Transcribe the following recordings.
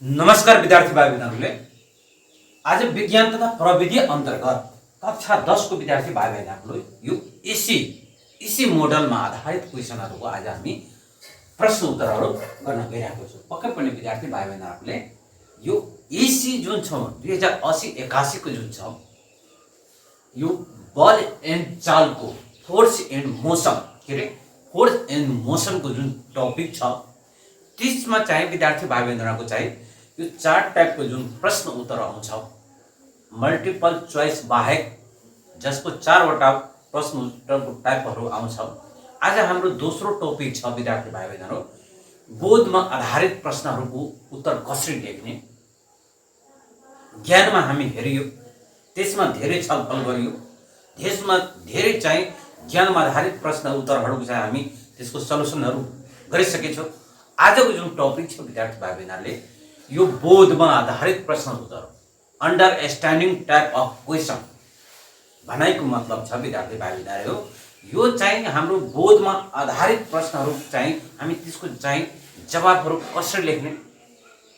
नमस्कार विद्यार्थी भाइ बहिनीहरूले। आज विज्ञान तथा प्रविधि अन्तर्गत कक्षा 10 को विद्यार्थी भाइ बहिनीहरूले यो एसी मोडलमा आधारित क्वेसनहरूको आज हामी प्रश्न उत्तरहरू गर्न गइरहेको छौँ। पक्कै पनि विद्यार्थी भाइ बहिनीहरूले यो एसी जुन छ 2080-81 को जुन छ यो बल एन्ड चालको force and motion force and मोसनको जुन टपिक छ त्यसमा चाहिँ विद्यार्थी भाइ बहिनीहरूको चाहिँ यो 4 टाइपको जुन प्रश्न उत्तर आउँछ मल्टिपल चोइस बाहेक जसको 4 वटा प्रश्न उत्तरको टाइपहरू आउँछ। आज हाम्रो दोस्रो टपिक छ विद्यार्थी भाइ बहिनीहरू बोधमा आधारित प्रश्नहरूको उत्तर कसरी लेख्ने। ज्ञानमा हामी हेरियो, त्यसमा धेरै छलफल गरियो, त्यसमा धेरै चाहिँ ज्ञानमा आधारित प्रश्न उत्तरहरूको चाहिँ हामी त्यसको सल्युसनहरू गरिसकेछौँ। आजको जुन टपिक छ विद्यार्थी भाइ बहिनीहरूले यो बोधमा आधारित प्रश्न उत्तर अन्डरस्ट्यान्डिङ टाइप अफ क्वेसन भनाइको मतलब छ विद्यार्थी भाइ बहिनीहरू यो चाहिँ हाम्रो बोधमा आधारित प्रश्नहरू चाहिँ हामी त्यसको चाहिँ जवाबहरू कसरी लेख्ने।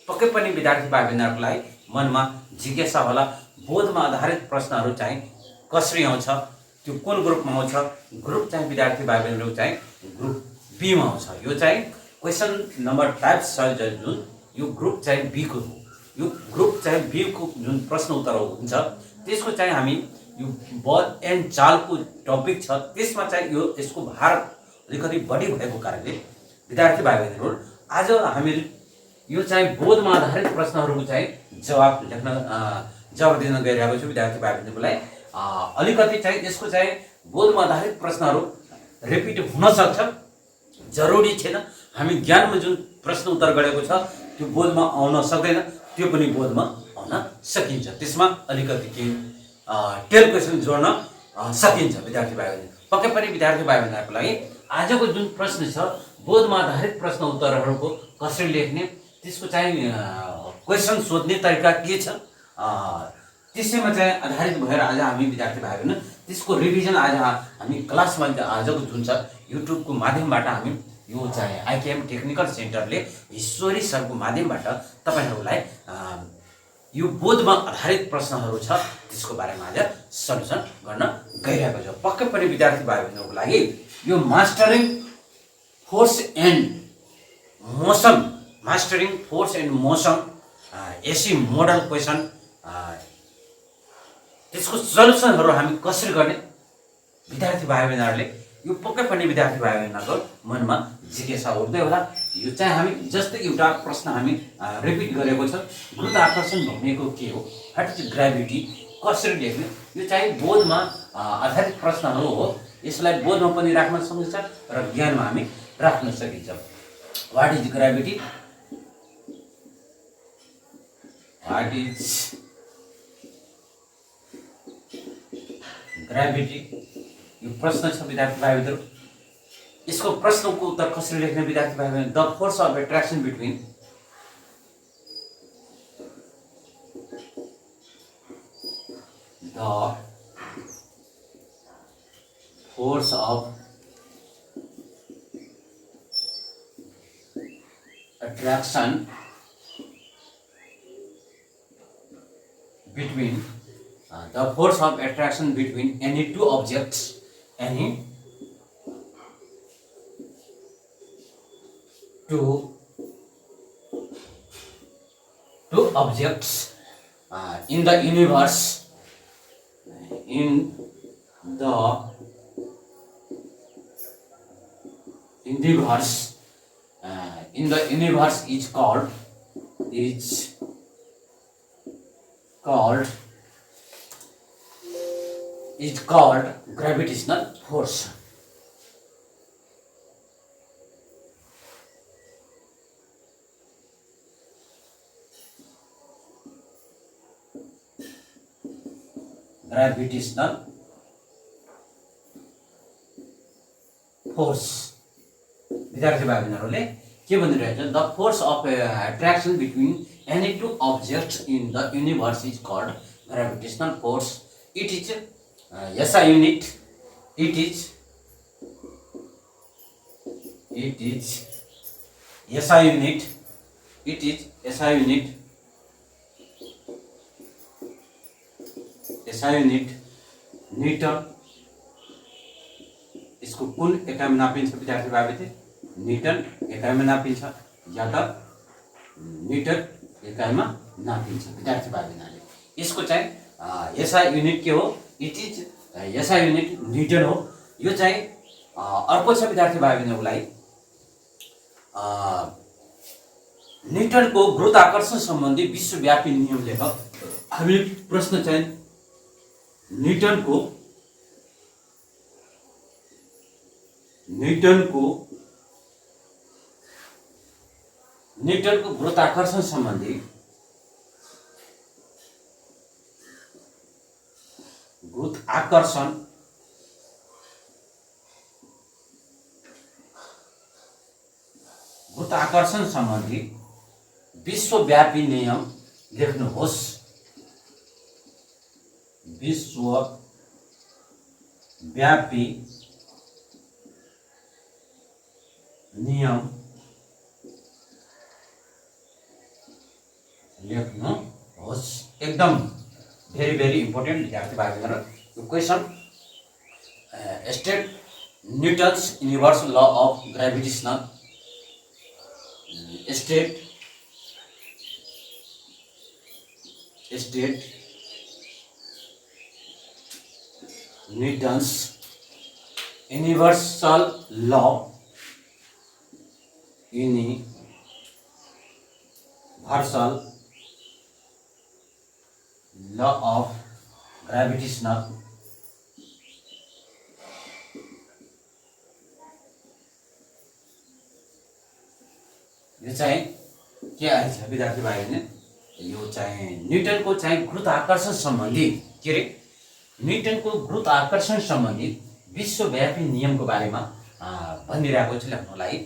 पक्कै पनि विद्यार्थी भाइ बहिनीहरूको लागि मनमा जिज्ञासा होला बोधमा आधारित प्रश्नहरू चाहिँ कसरी आउँछ, त्यो कुन ग्रुपमा आउँछ। ग्रुप चाहिँ विद्यार्थी भाइ बहिनीहरू चाहिँ ग्रुप बी मा आउँछ। यो चाहिँ क्वेसन नम्बर टाइप छ जुन यो ग्रुप चाहिँ बी को हो। यो ग्रुप चाहिँ बी को जुन प्रश्न उत्तर हुन्छ त्यसको चाहिँ हामी यो बल एन्ड चालको टपिक छ त्यसमा चाहिँ यो यसको भार अलिकति बढी भएको कारणले विद्यार्थी भाइ बहिनीहरू आज हामी यो चाहिँ बोधमा आधारित प्रश्नहरूको चाहिँ जवाब दिन गइरहेको छु। विद्यार्थी भाइ बहिनीहरूको लागि अलिकति चाहिँ यसको चाहिँ बोधमा आधारित प्रश्नहरू रिपिट हुन सक्छ, जरुरी छैन। हामी ज्ञानमा जुन प्रश्न उत्तर गरेको छ त्यो बोधमा आउन सक्दैन, त्यो पनि बोधमा आउन सकिन्छ। त्यसमा अलिकति केही टेल क्वेसन जोड्न सकिन्छ विद्यार्थी भाइ बहिनी। पक्कै पनि विद्यार्थी भाइ बहिनीहरूको लागि आजको जुन प्रश्न छ बोधमा आधारित प्रश्न उत्तरहरूको कसरी लेख्ने, त्यसको चाहिँ क्वेसन सोध्ने तरिका के छ त्यसैमा चाहिँ आधारित भएर आज हामी विद्यार्थी भाइ बहिनी त्यसको रिभिजन आज हामी क्लासमा आजको जुन छ युट्युबको माध्यमबाट हामी यो चाहिँ आइकेएम टेक्निकल सेन्टरले ईश्वरी सरको माध्यमबाट तपाईहरुलाई यो बोधमा आधारित प्रश्नहरू छ त्यसको बारेमा आज सल्युसन गर्न गइरहेको छ। पक्कै पनि विद्यार्थी भाइ बहिनीहरूको लागि यो mastering force and motion AC model question त्यसको सल्युसनहरू हामी कसरी गर्ने विद्यार्थी भाइ बहिनीहरूले यो पक्कै पनि विद्यार्थी भाइ बहिनीहरूको मनमा जिज्ञासा उठ्दै होला। यो चाहिँ हामी जस्तै एउटा प्रश्न हामी रिपिट गरेको छ गुरुत्वाकर्षण भनेको के हो, व्हाट इज ग्रेभिटी, कसरी लेख्ने। यो चाहिँ बोधमा आधारित प्रश्नहरू हो। यसलाई बोधमा पनि राख्न सकिन्छ र ज्ञानमा हामी राख्न सकिन्छ। What is gravity, what is gravity यो प्रश्न छ विद्यार्थी भाइ बहिनीहरू। यसको प्रश्नको उत्तर कसरी लेख्ने विद्यार्थी भाइ बहिनी। The force of attraction between the force of attraction between any two objects in the universe is called gravitational force. Gravitational force विद्यार्थी भाइ बहिनीहरूले के भनिरहेछ the force of attraction between any two objects in the universe is called gravitational force. It is SI unit. It is SI unit it is SI unit newton. इसको कुन एकाइमा नापिन्छ विद्यार्थी भाइले? Newton एकाइमा नापिन्छ या त मिटर एकाइमा नापिन्छ विद्यार्थी भाइले। यसको चाहिँ एसआई युनिट के हो? It is SI unit Newton हो। यो चाहिँ अर्को छ विद्यार्थी भाइहरूलाई न्यूटनको गुरुत्वाकर्षण सम्बन्धी विश्वव्यापी नियम लेख। हामी प्रश्न चाहिँ न्यूटनको गुरुत्वाकर्षण सम्बन्धी गुरुत्वाकर्षण सम्बन्धी विश्वव्यापी नियम लेख्नुहोस्। विश्वव्यापी नियम लेख्नुहोस्। एकदम भेरी भेरी इम्पोर्टेन्ट विद्यार्थी भाइबहरु। यो question state Newton's universal law of gravitational state Newton's universal law of gravitational यो चाहिँ के आएछ विद्यार्थी भाइहरुले? यो चाहिँ न्यूटनको चाहिँ गुरुत्वाकर्षण सम्बन्धी के रे न्यूटनको गुरुत्वाकर्षण सम्बन्धी विश्वव्यापी नियमको बारेमा भनिरहेको छु लेख्नलाई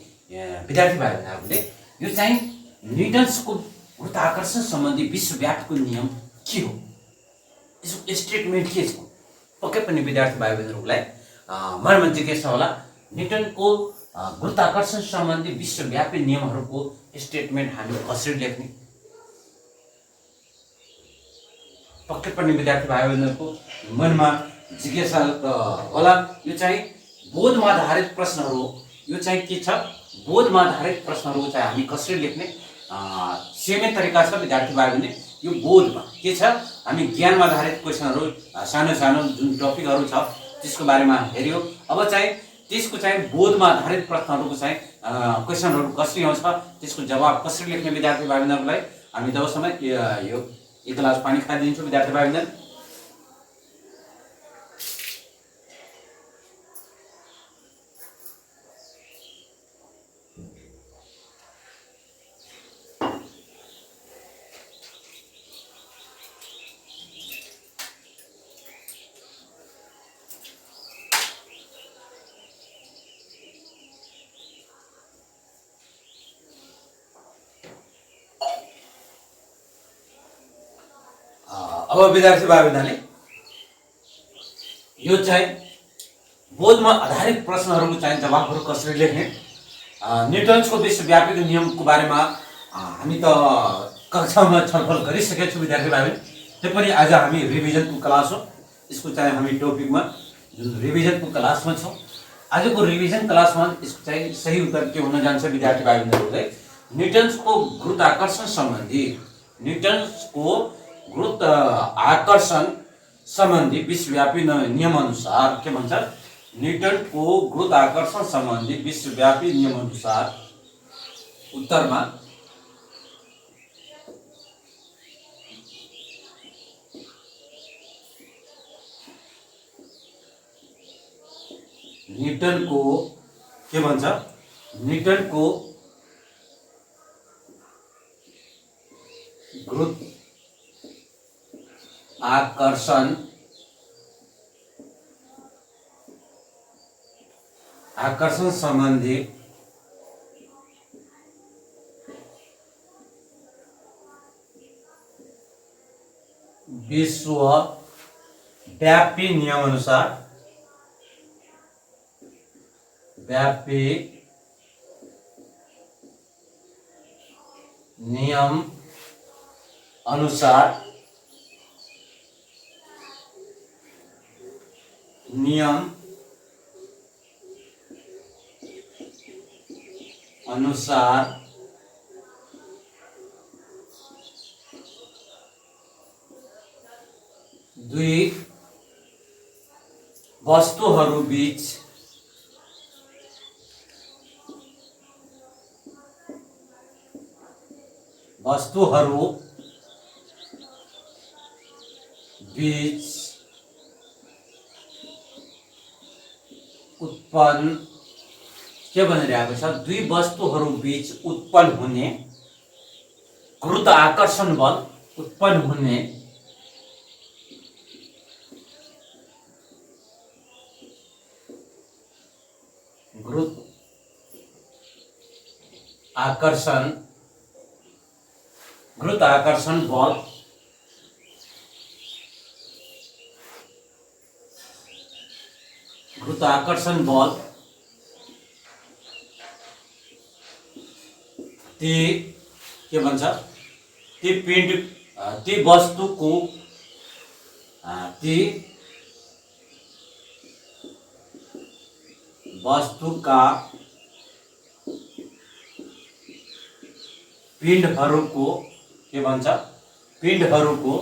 विद्यार्थी भाइहरुले। यो चाहिँ न्यूटन्सको गुरुत्वाकर्षण सम्बन्धी विश्वव्यापीको नियम के हो? यसको स्टेटमेन्ट के छ? पक्कै पनि विद्यार्थी भाइहरुलाई मनमा जिज्ञासा होला न्यूटनको गुरुत्वाकर्षण सम्बन्धी विश्वव्यापी नियमहरूको स्टेटमेन्ट हामी कसरी लेख्ने? पक्कै पनि विद्यार्थी भाइबहरुको मनमा जिज्ञासा होला। यो चाहिँ बोधमा आधारित प्रश्नहरू हो। यो चाहिँ के छ? बोधमा आधारित प्रश्नहरू चाहिँ हामी कसरी लेख्ने? सेमै तरिका छ विद्यार्थी भाइबहरुले। यो बोधमा के छ? हामी ज्ञानमा आधारित क्वेशनहरू सानो सानो जुन टपिकहरू छ त्यसको बारेमा हेर्यो। अब चाहिँ त्यसको चाहिँ बोधमा आधारित प्रश्नहरूको चाहिँ क्वेशनहरू कसरी आउँछ त्यसको जवाब कसरी लेख्ने विद्यार्थी भाइबहरुलाई हामी तबसम्म यो एक गिलास पानी खाइदिन्छु विद्यार्थी भाइबहरु। अब विद्यार्थी भाइबहरुले यो चाहिँ बोधमा आधारित प्रश्नहरूको चाहिँ जवाबहरू कसरी लेख्ने? न्यूटन्सको विश्वव्यापी नियमको बारेमा हामी त कक्षामा छलफल गरिसकेका छौँ विद्यार्थी भाइबहरु। त्यसैले आज हामी रिभिजनको क्लास हो। यसको चाहिँ हामी टपिकमा जुन रिभिजनको क्लासमा छौँ। आजको रिभिजन क्लासमा यसको चाहिँ सही उत्तर के हुन जान्छ विद्यार्थी भाइबहरुलाई? न्यूटन्सको गुरुत्वाकर्षण सम्बन्धी विश्वव्यापी नियम अनुसार के भन्छ? न्यूटनको गुरुत्वाकर्षण सम्बन्धी विश्वव्यापी नियम अनुसार उत्तरमा न्यूटनको के भन्छ? न्यूटनको आकर्षण सम्बन्धी विश्वव्यापी नियम अनुसार नियम अनुसार दुई वस्तुहरू बीच उत्पन्न के भनिरहेको छ, दुई वस्तुहरू बीच उत्पन्न हुने गुरुत्वाकर्षण बल उत्पन्न हुने गुरुत्वाकर्षण बल ती के भन्छ, ती पिण्ड ती वस्तुको वस्तुका पिण्डहरूको के भन्छ, पिण्डहरूको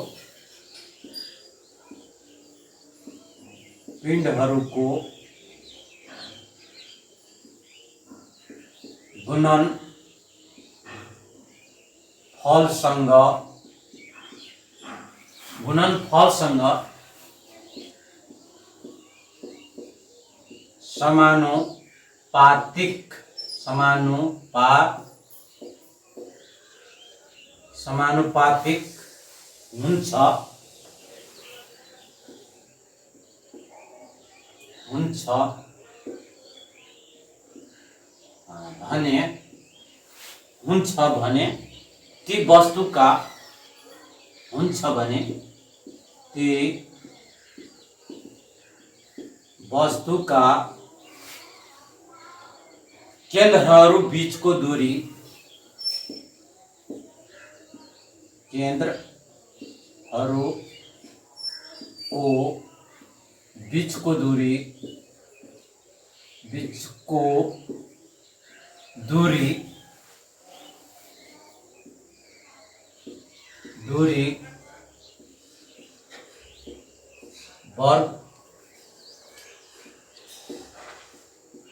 गुणनफलसँग समानुपातिक हुन्छ भने ती वस्तुका केन्द्रहरू बीचको दूरी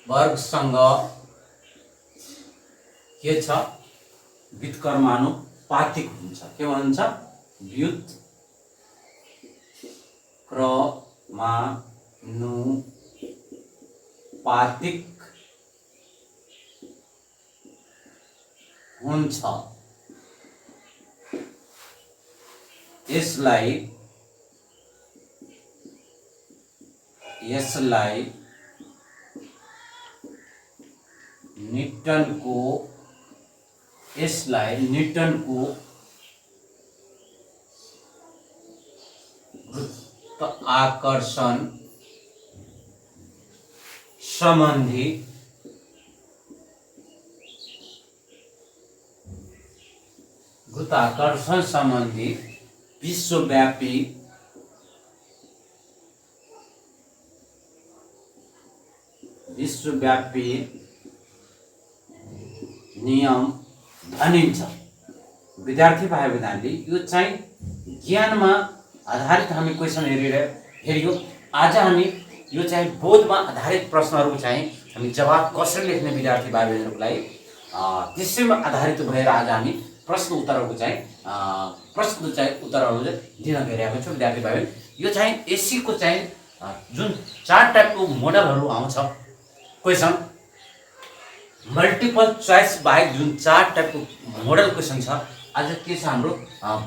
वर्गसँग के छ, व्युत्क्रमानुपातिक हुन्छ। के भन्छ, व्युत्क्रमानुपातिक हुन्छ। यसलाई न्यूटनको गुरुत्वाकर्षण संबंधी विश्वव्यापी नियम भनिन्छ। विद्यार्थी भाइ बहिनीले यो चाहिँ ज्ञानमा आधारित हामी क्वेसन हेरियो। आज हामी यो चाहिँ बोधमा आधारित प्रश्नहरू चाहिँ हामी जवाब कसरी लेख्ने विद्यार्थी भाइ बहिनीहरूको लागि त्यसैमा आधारित भएर आज हामी प्रश्न उत्तरहरू दिन गइरहेको छौँ। विद्यार्थी भाइ बहिनी, यो चाहिँ एसीको चाहिँ जुन 4 टाइपको मोडलहरू आउँछ क्वेसन, मल्टिपल चोइस बाहेक जुन 4 टाइपको मोडल क्वेसन छ, आज के छ हाम्रो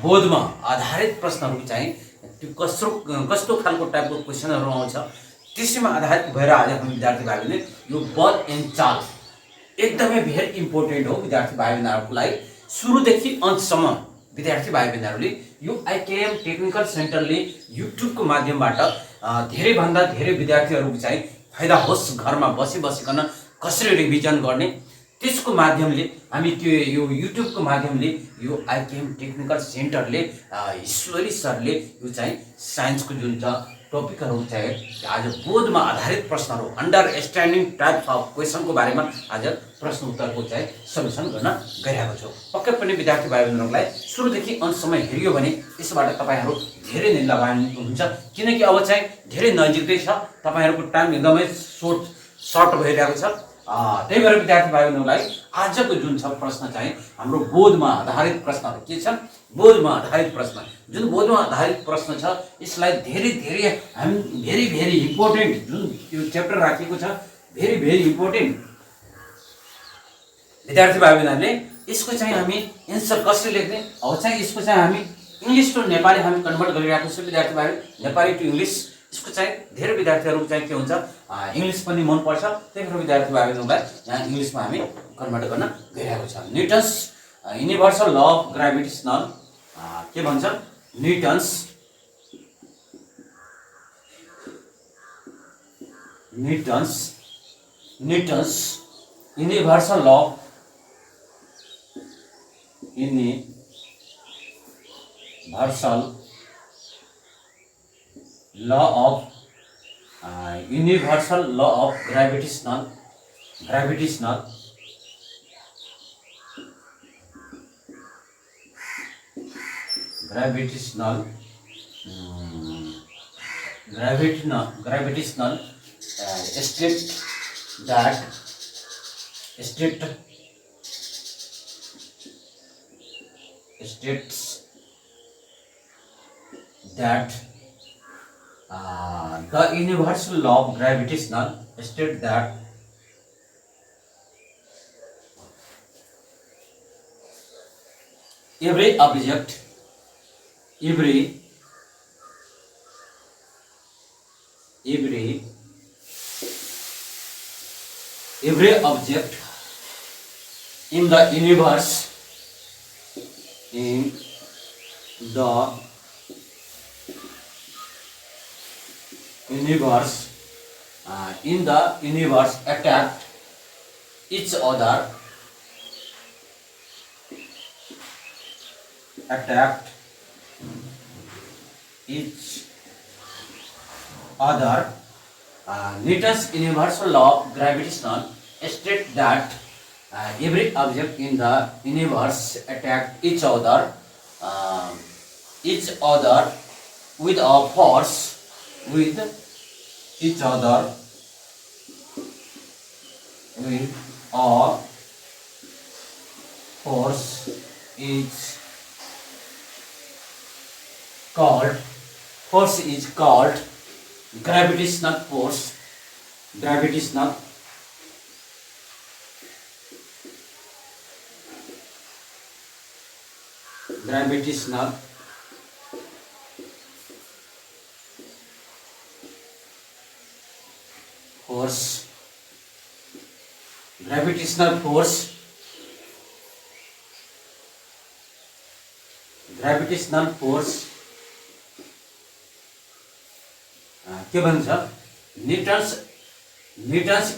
बोधमा आधारित प्रश्नहरू चाहिँ त्यो कस्तो खालको टाइपको क्वेसनहरू आउँछ त्यसैमा आधारित भएर आज हामी विद्यार्थी भाइ बहिनीले यो बल एन्ड चाल एकदमै भेरी इम्पोर्टेन्ट हो। विद्यार्थी भाइ बहिनीहरूको लागि सुरुदेखि अन्तसम्म विद्यार्थी भाइ बहिनीहरूले यो आइकेएम टेक्निकल सेन्टरले युट्युबको माध्यमबाट धेरैभन्दा धेरै विद्यार्थीहरूको चाहिँ फाइदा होस्। घरमा बसिकन कसरी रिभिजन गर्ने त्यसको माध्यमले हामी त्यो यो युट्युबको माध्यमले यो आइकेएम टेक्निकल सेन्टरले ईश्वरी सरले यो चाहिँ साइन्सको जुन छ टपिकहरू चाहिँ आज बोधमा आधारित प्रश्नहरू अन्डरस्ट्यान्डिङ टाइप्स अफ क्वेसनको बारेमा आज प्रश्न उत्तरको चाहिँ सल्युसन गर्न गइरहेको छु। पक्कै पनि विद्यार्थी भाइ बहिनीहरूलाई सुरुदेखि अन्तसम्म हेरियो भने यसबाट तपाईँहरू धेरै नै लाभान्वित हुन्छ, किनकि अब चाहिँ धेरै नजिकै छ, तपाईँहरूको टाइम एकदमै सर्ट भइरहेको छ। त्यही भएर विद्यार्थी भाइ बहिनीहरूलाई आजको जुन छ प्रश्न चाहिँ हाम्रो बोधमा आधारित प्रश्नहरू के छन्, बोधमा आधारित प्रश्न जुन बोधमा आधारित प्रश्न छ यसलाई धेरै भेरी इम्पोर्टेन्ट जुन यो च्याप्टर राखेको छ भेरी इम्पोर्टेन्ट विद्यार्थी भाइ बहिनीहरूले यसको चाहिँ हामी एन्सर कसरी लेख्ने, अब चाहिँ यसको चाहिँ हामी इङ्ग्लिस टु नेपाली हामी कन्भर्ट गरिरहेको छौँ विद्यार्थी भाइ, नेपाली टु इङ्ग्लिस। यसको चाहिँ धेरै विद्यार्थीहरूको चाहिँ के हुन्छ इङ्ग्लिस पनि मनपर्छ, त्यही भएर विद्यार्थी भाइ बहिनीहरूलाई यहाँ इङ्ग्लिसमा हामी कन्भर्ट गर्न गइरहेको छ। Newton's universal law of gravitational के भन्छ, Newton's universal law of universal law of gravitational state that the universal law of gravitational state that every object in the universe attacked each other Newton's universal law of gravitation states that every object in the universe attacked each other with a force is called gravitational force. Gravitational force के भन्छ, Newton's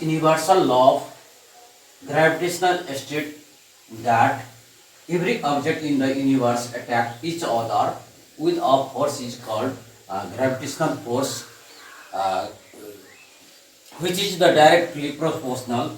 universal law of gravitational state that every object in the universe attack each other with a force is called gravitational force, which is directly proportional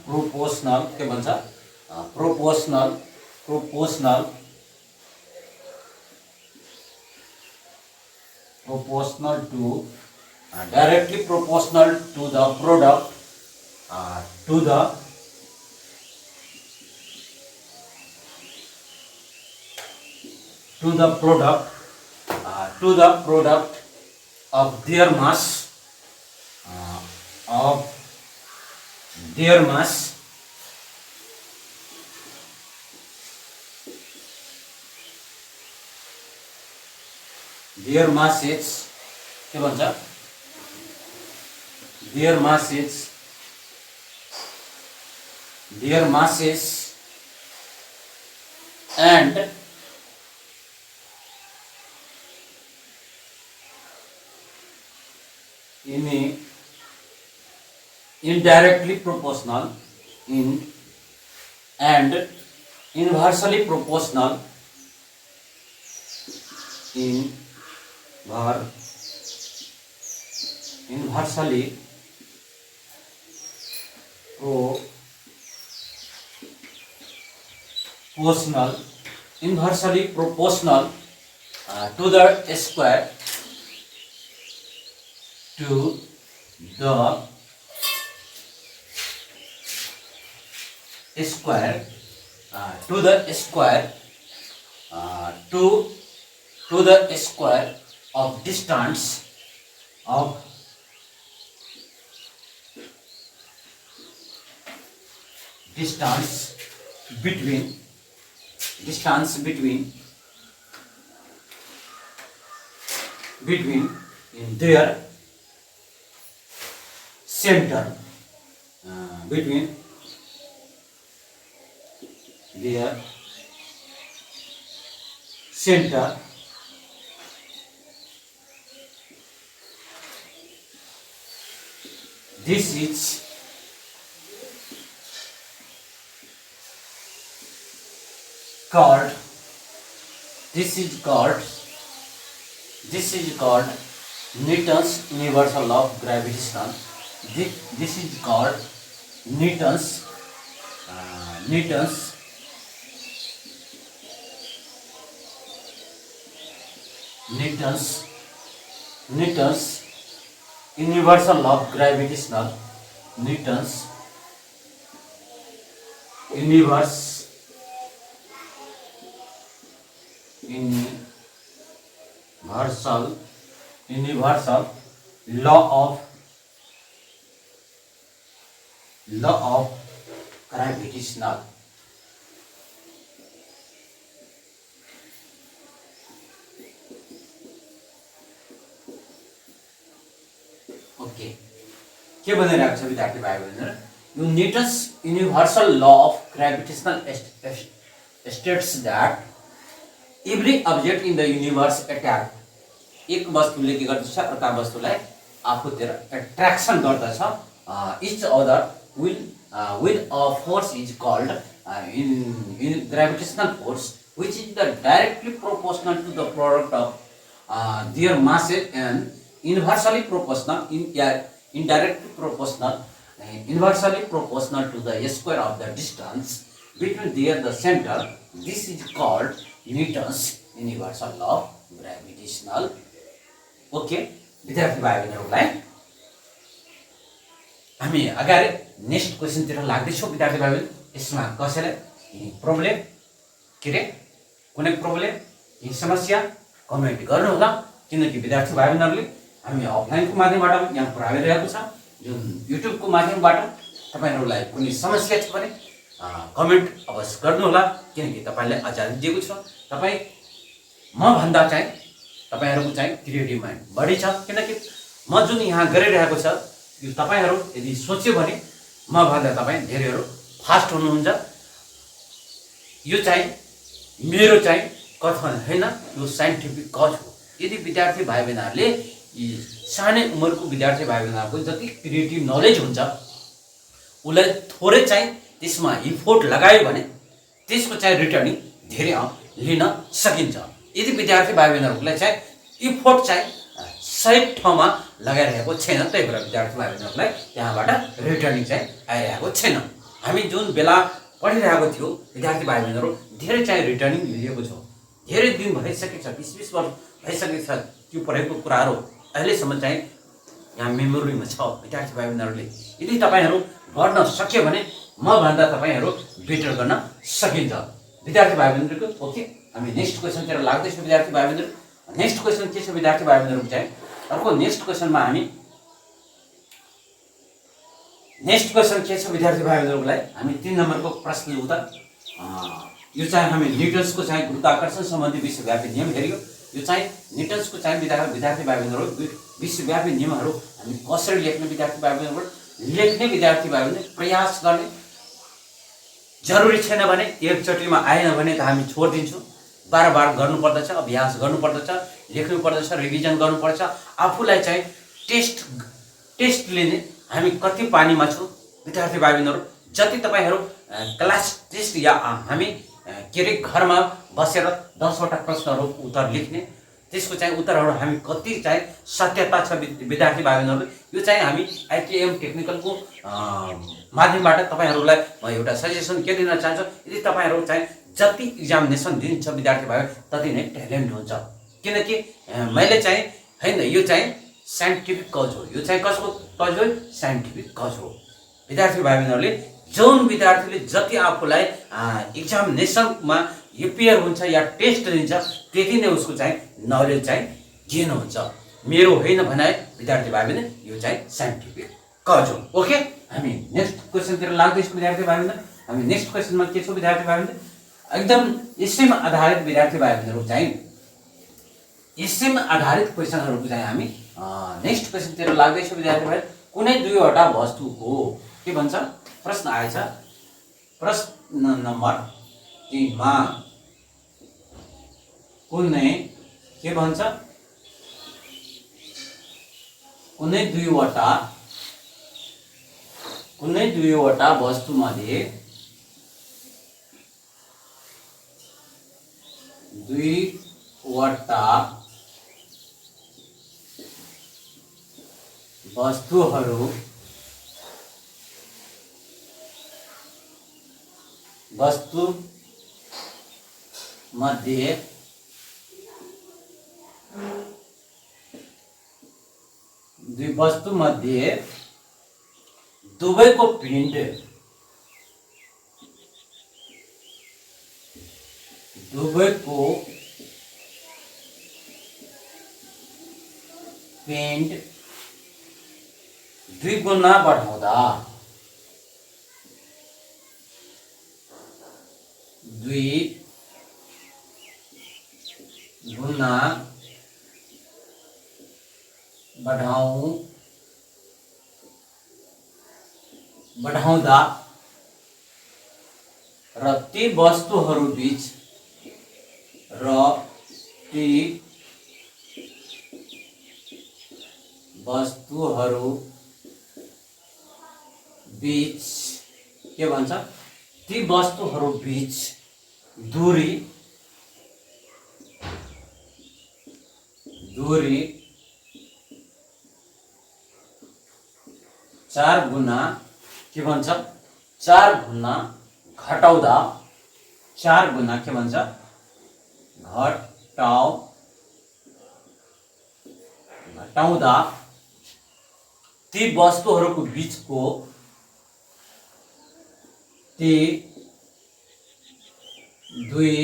proportional के भन्छ, proportional to directly proportional to the product of their mass is के भन्छ, their mass is their masses and in indirectly proportional in and inversely proportional inversely proportional to the square to the square to the square to the square of distance between in their center between their center this is called Newton's universal law of gravitation. This is called Newton's universal law of gravitational. Newton's universal law of gravitational. Okay के भनिरहेको छ विद्यार्थी भाइ बहिनीहरु यो Newton's universal law of gravitational states that every object in the universe attract एक वस्तुले के गर्दछ अर्का वस्तुलाई आफूतिर एट्र्याक्सन गर्दछ each other with a force is called in gravitational force which is the directly proportional to the product of their masses and inversely proportional indirectly proportional inversely proportional to the square of the distance between the center. This is called Newton's universal law of gravitational. Okay, विद्यार्थी भाइ बहिनीहरुलाई हामी अगाडि next question तिर लाग्दैछौं विद्यार्थी भाइ बहिनी यसमा कसैले प्रब्लम के रे कुनै प्रब्लम समस्या कमेन्ट गर्नु होला किनकि विद्यार्थी भाइ बहिनीहरुले हामी अफलाइन को माध्यमबाट यहाँ पढाइरहेको छ जुन युट्युब को माध्यमबाट तपाईहरुलाई कुनै समस्या छ भने कमेन्ट अवश्य गर्नु होला किनकि तपाईलाई आजादी दिएको छ तपाई म भन्दा चाहिँ तपाईहरुको चाहिँ क्रिएटिभ माइन्ड बढी छ किनकि म जुन यहाँ गरिरहेको छ यो तपाईहरु यदि सोच्यो भने म भन्दा तपाई धेरैहरु फास्ट हुनुहुन्छ यो चाहिँ मेरो चाहिँ कथन हैन यो साइन्टिफिक कज हो यदि विद्यार्थी भाइ बहिनीहरुले सानै उमेरको विद्यार्थी भाइ बहिनीहरुको जति क्रिएटिभ नलेज हुन्छ उलाई थोरै चाहिँ त्यसमा इफोर्ट लगायो भने त्यसको चाहिँ रिटर्निङ धेरै लिन सकिन्छ यदि विद्यार्थी भाइ बहिनीहरुलाई चाहिँ इफोर्ट चाहिँ सही ठाउँमा लगाइरहेको छैन त्यही भएर विद्यार्थी भाइ बहिनीहरुलाई त्यहाँबाट रिटर्निङ चाहिँ आइरहेको छैन हामी जुन बेला पढिरहेको थियो विद्यार्थी भाइ बहिनीहरु धेरै चाहिँ रिटर्निङ लिएको छ धेरै दिन भइसकेको छ 20 वर्ष भइसकेको छ त्यो पढेको कुराहरु अहिलेसम्म चाहिँ यहाँ मेमोरीमा छ विद्यार्थी भाइ बहिनीहरुले यदि तपाईहरु गर्न सक्यो भने म भन्दा तपाईहरु बेटर गर्न सकिन्छ विद्यार्थी भाइ बहिनीहरुको ओके हामी नेक्स्ट क्वेशन तिर लाग्दैछौं विद्यार्थी भाइ बहिनीहरु नेक्स्ट क्वेशन के छ विद्यार्थी भाइ बहिनीहरु चाहिँ अर्को नेक्स्ट क्वेशनमा हामी नेक्स्ट क्वेशन के छ विद्यार्थी भाइ बहिनीहरुलाई हामी 3 नम्बरको प्रश्न उत्तर यो चाहिँ हामी न्यूटन्सको चाहिँ गुरुत्वाकर्षण सम्बन्धी विश्वव्यापी नियम हेर्यो यो चाहिँ न्यूटन्सको चाहिँ विद्यार्थी भाइ बहिनीहरु विश्वव्यापी नियमहरु हामी कसरी लेख्ने विद्यार्थी भाइ बहिनीहरु लेख्ने विद्यार्थी भाइ बहिनी प्रयास गर्ने जरुरी छैन भने एकचोटिमा आएन भने त हामी छोडिदिन्छौँ। बार बार गर्नुपर्दछ, अभ्यास गर्नुपर्दछ, लेख्नुपर्दछ, रिभिजन गर्नुपर्छ। आफूलाई चाहिँ टेस्ट लिने हामी कति पानीमा छौँ विद्यार्थी भाइबहिनीहरू। जति तपाईँहरू क्लास टेस्ट या हामी के अरे घरमा बसेर 10वटा प्रश्नहरू उत्तर लेख्ने, त्यसको चाहिँ उत्तरहरू हामी कति चाहिँ सत्यता छ विद्यार्थी भाइबहिनीहरू, यो चाहिँ हामी आइटिएम टेक्निकलको माध्यमबाट तपाईँहरूलाई म एउटा सजेसन के दिन चाहन्छु। यदि तपाईँहरू चाहिँ जति इक्जामिनेसन दिन्छ विद्यार्थी भाइ तति नै ट्यालेन्ट हुन्छ। किनकि मैले चाहिँ होइन, यो चाहिँ साइन्टिफिक कज हो। यो चाहिँ कसको कज हो? साइन्टिफिक कज हो। विद्यार्थी भाइबहिनीहरूले जुन विद्यार्थीले जति आफूलाई इक्जामिनेसनमा एपियर हुन्छ या टेस्ट दिन्छ त्यति नै उसको चाहिँ नलेज चाहिँ गेन हुन्छ। मेरो होइन भने विद्यार्थी भाइबहिनी, यो चाहिँ साइन्टिफिक कज हो। ओके, हामी नेक्स्ट क्वेसनतिर लाग्दैछौँ विद्यार्थी भाइबहिनी। हामी नेक्स्ट क्वेसनमा के छ विद्यार्थी भाइबहिनी, एकदम एसएम आधारित विद्यार्थी भाइबहिनीहरू चाहिँ एसएम आधारित क्वेसनहरूको चाहिँ हामी नेक्स्ट क्वेसनतिर लाग्दैछौँ विद्यार्थी भाइ। कुनै दुईवटा वस्तुको के भन्छ प्रश्न आएछ। प्रश्न नम्बर 3 मा कुनै के भन्छ, कुनै दुईवटा वस्तुमध्ये दुईवटा वस्तु मध्ये दुवैको पिण्ड द्विगुना बढाउँदा बढाउँदा र ती वस्तुहरू बीच के भन्छ, ती वस्तुहरू बीच दूरी 4 गुना के भन्छ, 4 गुना घटाउँदा, 4 गुना के भन्छ घटाउँदा ती वस्तुहरूको बीचको ती दुई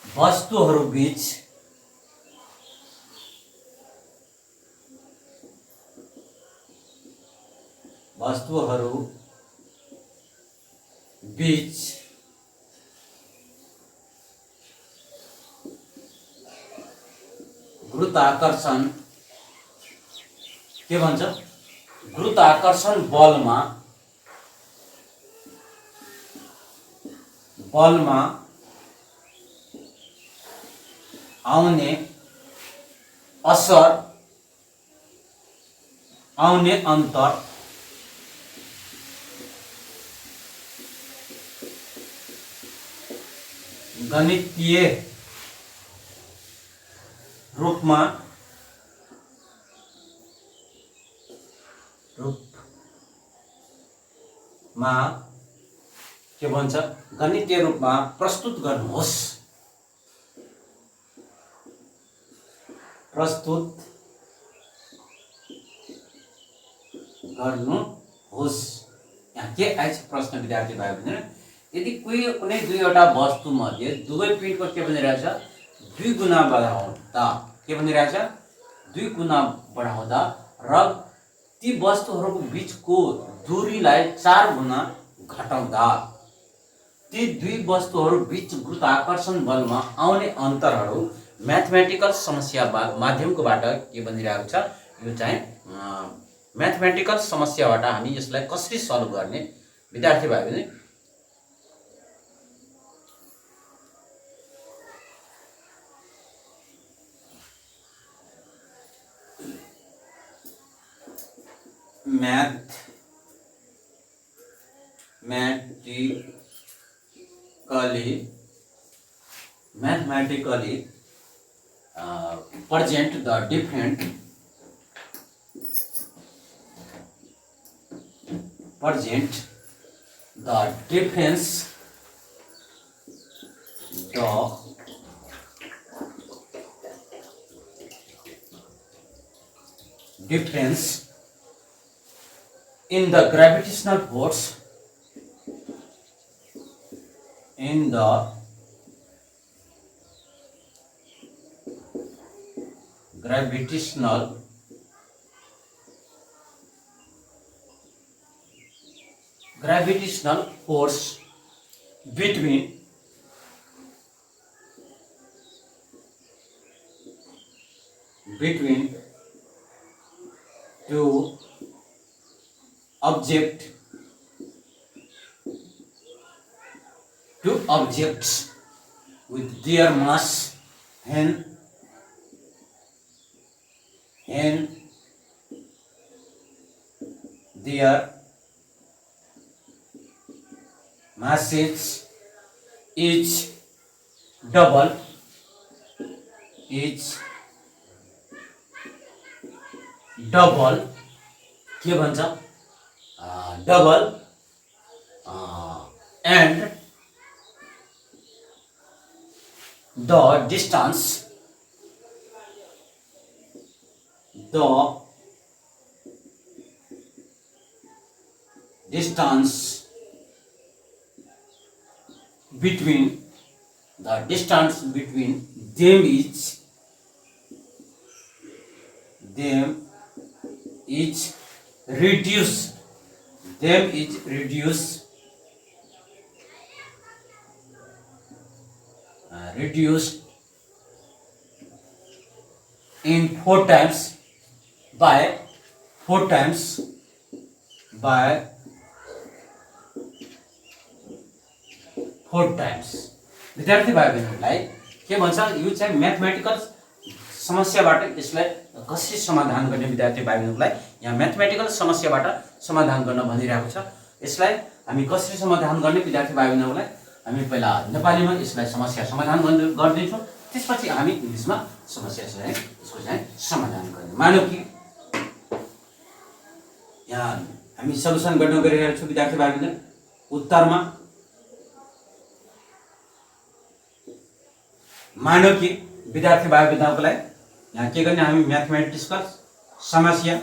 वस्तुहरू बीच गुरुत्वाकर्षण के भन्छ, गुरुत्वाकर्षण बलमा आउने अंतर गणितीय रूपमा के भन्छ, गणितीय रूपमा प्रस्तुत गर्नुहोस्। यहाँ के आएछ प्रश्न विद्यार्थी भाइबहिनी, यदि कुनै दुईवटा वस्तु मध्ये दुवै पिण्डको के भनिरहेछ, 2 गुना बढाउँदा, के भनिरहेछ 2 गुना बढाउँदा र ती वस्तुहरूको बीचको दूरीलाई 4 गुना घटाउँदा ती दुई वस्तुहरू बीच गुरुत्वाकर्षण बलमा आउने अन्तरहरू म्याथमेटिकल समस्या माध्यमकोबाट के भनिरहेको छ, यो चाहिँ म्याथमेटिकल समस्याबाट हामी यसलाई कसरी सल्भ गर्ने विद्यार्थी भाइ बहिनी, mathematically present the different difference in the gravitational force gravitational force between two objects with their mass and their masses each double के भन्छ double and the distance between them is reduced in 4 times by 4 times विद्यार्थी भाइ बहिनीहरूलाई के भन्छ, यो चाहिँ mathematical समस्याबाट यसलाई कसरी समाधान गर्ने, विद्यार्थी भाइ बहिनीहरूलाई यहाँ म्याथमेटिकल समस्याबाट समाधान गर्न भनिरहेको छ। यसलाई हामी कसरी समाधान गर्ने, विद्यार्थी भाइ बहिनीहरूलाई हामी पहिला नेपालीमा यसलाई समस्या समाधान गर्दैछौँ, त्यसपछि हामी इङ्ग्लिसमा समस्या यसको चाहिँ समाधान गर्ने। मानौँ कि यहाँ हामी सल्युसन गर्न गइरहेको छौँ विद्यार्थी भाइ बहिनी। उत्तरमा मानौँ कि विद्यार्थी भाइ बहिनीको लागि यहाँ के गर्ने, हामी म्याथमेटिक्सको समस्या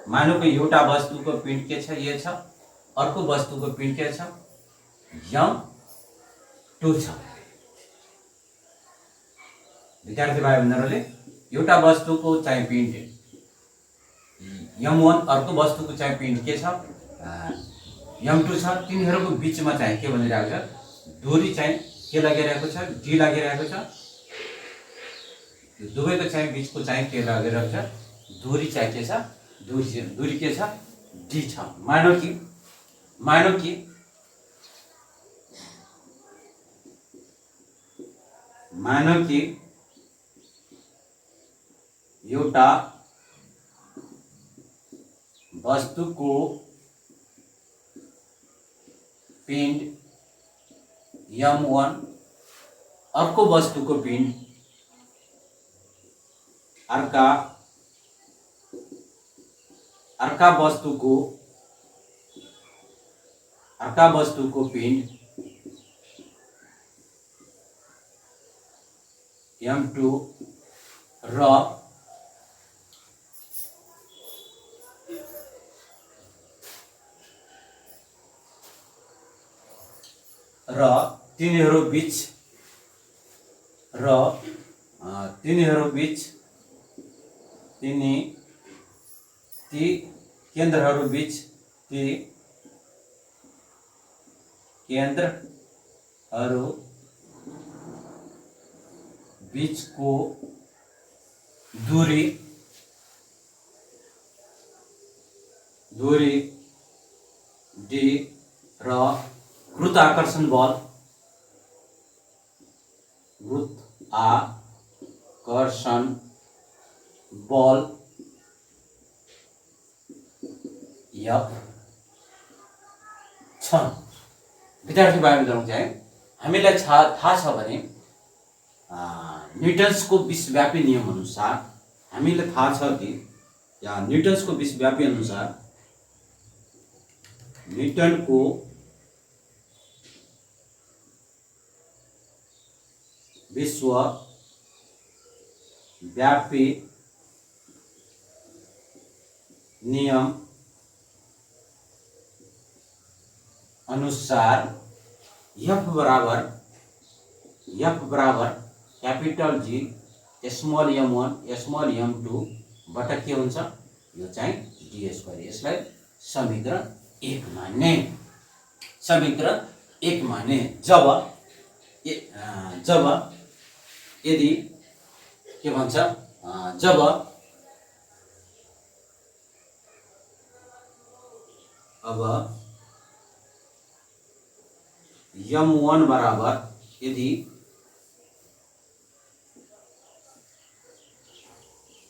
मानौँ कि एउटा वस्तुको पिण्ड के छ, ये छ, अर्को वस्तुको पिण्ड के छ, m2 छ। विद्यार्थी भाइ बहिनीहरूले एउटा वस्तुको चाहिँ पिण्ड m1, अर्को वस्तुको चाहिँ पिण्ड के छ, m2 छ। तिनीहरूको बीचमा चाहिँ के भनिरहेको छ, दूरी चाहिँ के लागिरहेको छ, d लागिरहेको छ। दुवैको चाहिँ बीचको चाहिँ के लागिरहेको छ, दूरी चाहिँ के छ, दूरी के छ, d छ। मानौ कि एउटा वस्तुको पिण्ड m1, अर्को वस्तुको पिण्ड अर्का वस्तुको पिण्ड m2 र तिनीहरू बीच ती केन्द्रहरू बीचको दूरी d र र गुरुत्वाकर्षण बल F छ। विद्यार्थी भाइ बहिनीहरु चाहिँ हामीलाई थाहा छ भने न्युटन्सको विश्वव्यापी नियम अनुसार हामीलाई थाहा छ कि न्युटन्सको विश्वव्यापी अनुसार न्युटनको विश्वव्यापी नियम अनुसार F बराबर capital G small m1 small m2 बटा के हुन्छ यो चाहिँ d²। यसलाई समीकरण 1 मान्ने। समीकरण 1 मान्ने जब यदि के भन्छ जब अब m1 बराबर यदि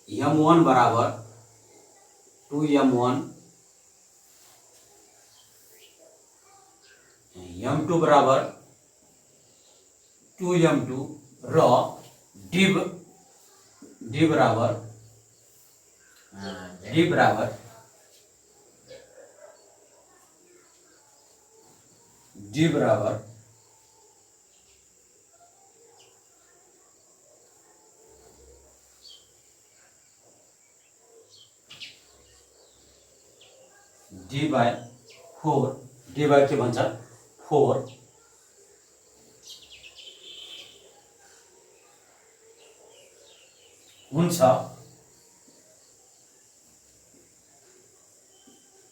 m1 बराबर 2m1 m2 बराबर 2m2 र d बराबर d/4 d/4 के भन्छ 4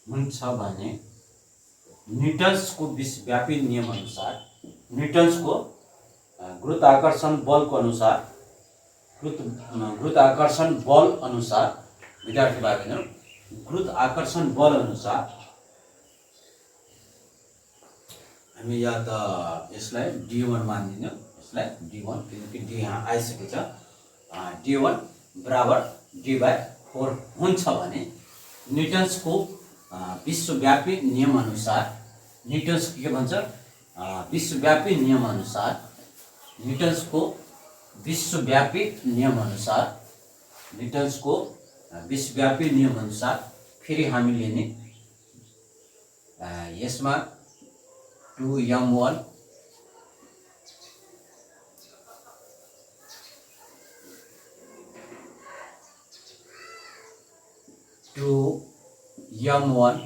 हुन्छ भने न्युटन्सको विश्वव्यापी नियम अनुसार न्युटन्सको गुरुत्वाकर्षण बलको अनुसार गुरुत्वाकर्षण बल अनुसार विद्यार्थी भाइ बहिनीहरु गुरुत्वाकर्षण बल अनुसार हामी या त यसलाई d1 मानिदिनु। यसलाई d1 किनकि d यहाँ आइसकेछ। d1 बराबर d/4 हुन्छ भने न्युटन्सको विश्वव्यापी नियम अनुसार न्युटन्स के भन्छ विश्वव्यापी नियम अनुसार न्युटन्सको विश्वव्यापी नियम अनुसार न्युटन्सको विश्वव्यापी नियम अनुसार फेरि हामीले नि यसमा 2m1 2m1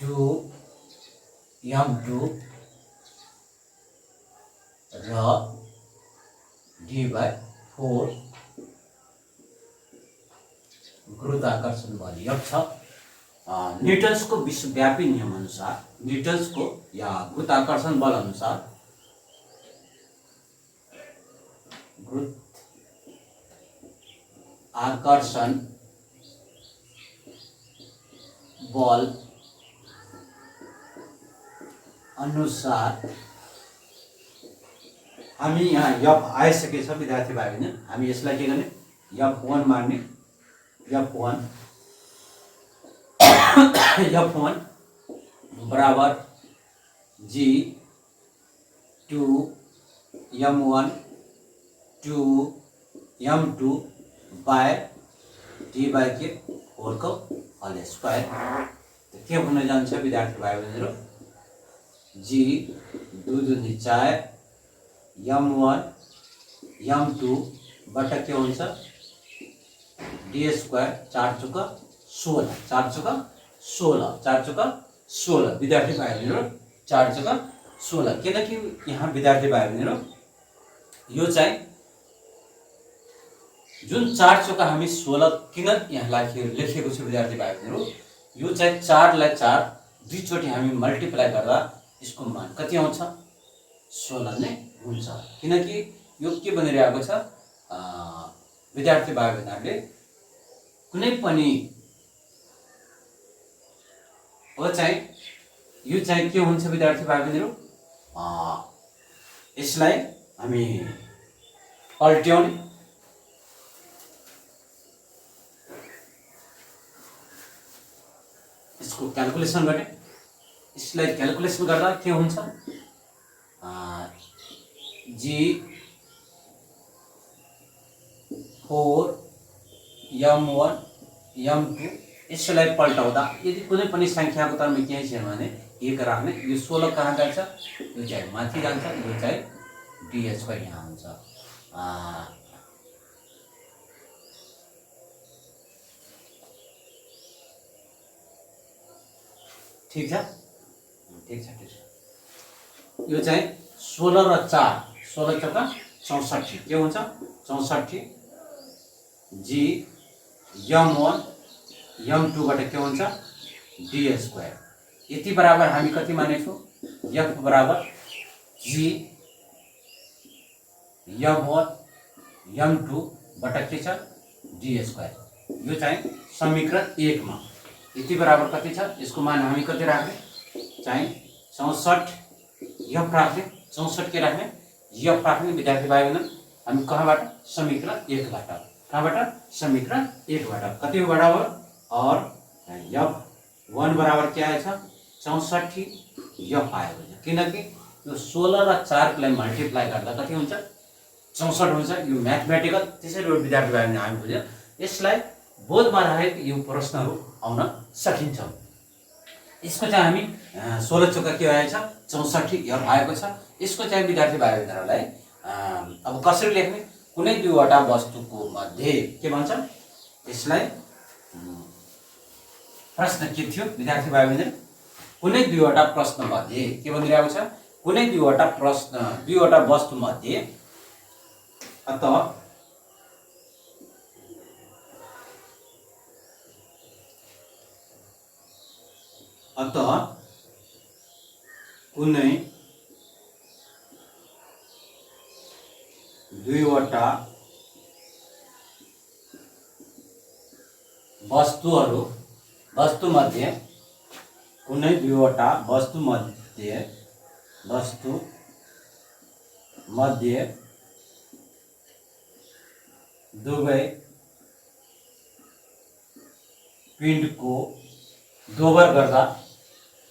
2m2 र d/4 गुरुत्वाकर्षण बल यो छ। न्युटन्सको विश्वव्यापी नियम अनुसार न्युटन्सको या गुरुत्वाकर्षण बल अनुसार गुरुत्वाकर्षण बल अनुसार हामी यहाँ F आइसकेछ विद्यार्थी भाइ बहिनी। हामी यसलाई के गर्ने F1 मान्ने। F1 बराबर G2m1 2m2 बाय d/4 को होल स्क्वायर। के हुन जान्छ विद्यार्थी भाइ बहिनीहरु G 2 दूनी 4 m1 m2 बटा के हुन्छ d² 4 चुका 16 4 चुका 16 4 चुका 16 विद्यार्थी भाइ बहिनीहरु 4 चुका 16 किनकि यहाँ विद्यार्थी भाइ बहिनीहरु यो चाहिँ जुन 4 चुका हामी 16 किन यहाँ लेखेको छ विद्यार्थी भाइ बहिनीहरु यो चाहिँ 4 लाई 4 दुई चोटी हामी मल्टिप्लाई गर्दा यसको मान कति आउँछ 16 नै हुन्छ। किनकि यो के बनिरहेको छ विद्यार्थी भाइ बहिनीहरुले कुनै पनि हो चाहिँ यो चाहिँ के हुन्छ विद्यार्थी भाइ बहिनीहरू, यसलाई हामी पल्ट्याउने, यसको क्याल्कुलेसन गर्ने। यसलाई क्याल्कुलेसन गर्दा के हुन्छ, G4 M1 M2 यसलाई पल्टाउँदा यदि कुनै पनि संख्याको तर्फमा केही छैन भने 1 राख्ने। यो 16 कहाँ जान्छ, यो चाहिँ माथि जान्छ, यो चाहिँ ds को यहाँ हुन्छ। ठीक छ, ठीक छ। यो चाहिँ 16 र 4 16 चौका 64 के हुन्छ, 64 G M1 M2 बाट के हुन्छ d²। यति बराबर हामी कति मानेछौँ, f बराबर G M1 M2 बाट के छ d²। यो चाहिँ समीकरण 1 मा यति बराबर कति छ, यसको मान हामी कति राख्ने चाहिँ 64 f राख्ने, 64 के राख्ने f राख्ने। विद्यार्थी भाइ बहिनी हामी कहाँबाट, समीकरण 1 बाट, कहाँबाट समीकरण 1 बाट कति बराबर, और f1 बराबर क्या आएछ 64 f आएको छ, किनकि यो 16 र 4 लाई मल्टिप्लाई गर्दा कति हुन्छ 64 हुन्छ। यो म्याथमेटिकल, त्यसैले विद्यार्थी भाइ बहिनी हामी बुझ्यौँ यसलाई बोधमा रहेको यो प्रश्नहरू आउन सकिन्छ। यसको चाहिँ हामी 16 चौका के आएछ 64 f आएको छ। यसको चाहिँ विद्यार्थी भाइ बहिनीहरूलाई अब कसरी लेख्ने, कुनै दुईवटा वस्तुको मध्ये के भन्छ, यसलाई प्रश्न के थियो विद्यार्थी भाइ बहिनी, कुनै दुईवटा प्रश्न मध्ये के भनिरहेको छ, कुनै दुईवटा प्रश्न दुईवटा वस्तु मध्ये अतः कुनै दुईवटा वस्तु मध्ये कुनै दुईवटा वस्तु मध्ये दुवै पिण्डको दोबर गर्दा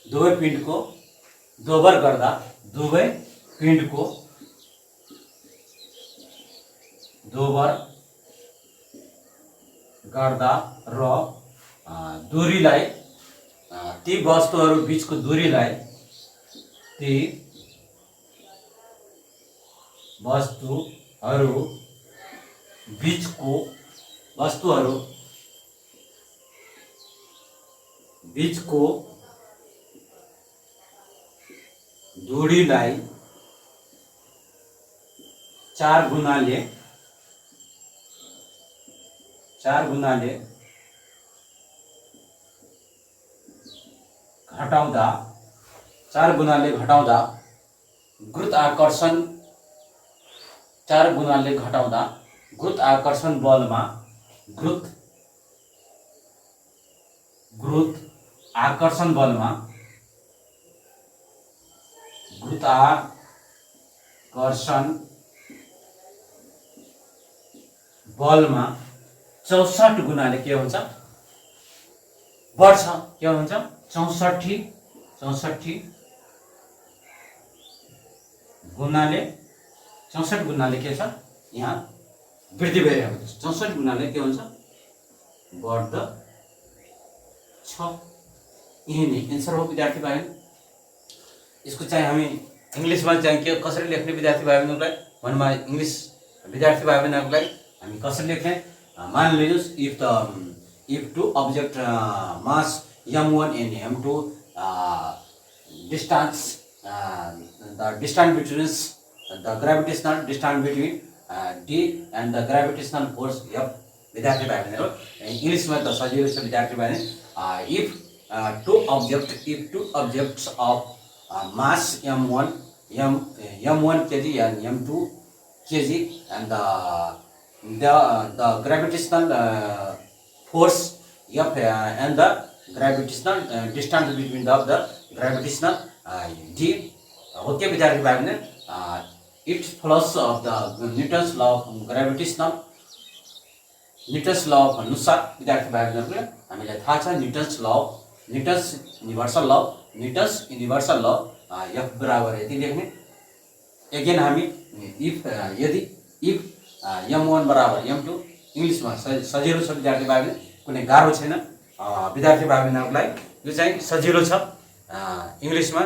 दुवै पिण्डको दोबर गर्दा दुवै पिण्डको दोबर गर्दा र दूरीलाई ती वस्तुहरू बीचको दूरीलाई ती वस्तुहरू बीचको दूरीलाई 4 गुणाले घटाउँदा गुरुत्वाकर्षण बलमा गुरुत्वाकर्षण बलमा 64 गुणाले के हुन्छ बढ्छ, के हुन्छ 64 गुणाले के छ यहाँ वृद्धि भइरहेको छ, 64 गुणाले के हुन्छ बढ्दछ। यही नै एन्सर हो विद्यार्थी भाइ। यसको चाहिँ हामी इंग्लिशमा चाहिँ के कसरी लेख्ने विद्यार्थी भाइ बहिनीहरूलाई भनमा, इंग्लिश विद्यार्थी भाइ बहिनीहरूलाई हामी कसरी लेख्ने, मान लिनुहोस् if two object mass m1 and m2 distance the distance between the gravitational distance between d and the gravitational force f। विद्यार्थी भाइ बहिनीहरू इंग्लिशमा त सजिलो छ विद्यार्थी भाइ बहिनी, if two objects of mass m1 kg and m2 kg and the gravitational force f and gravitational distance between the gravitational D हो क्या विद्यार्थी भाइ बहन it follows of the Newton's law of Newton's law of अनुसार विद्यार्थी भाइ बहनहरुले हामीलाई थाहा छ न्यूटन्स युनिभर्सल ल F बराबर यति लेख्ने अगेन हामी इफ यदि इफ m1 बराबर m2 इंग्लिशमा सजिलो छ विद्यार्थी भाइ बहन कुनै गाह्रो छैन विद्यार्थी भाइ बहनहरुलाई यो चाहिँ सजिलो छ इंग्लिशमा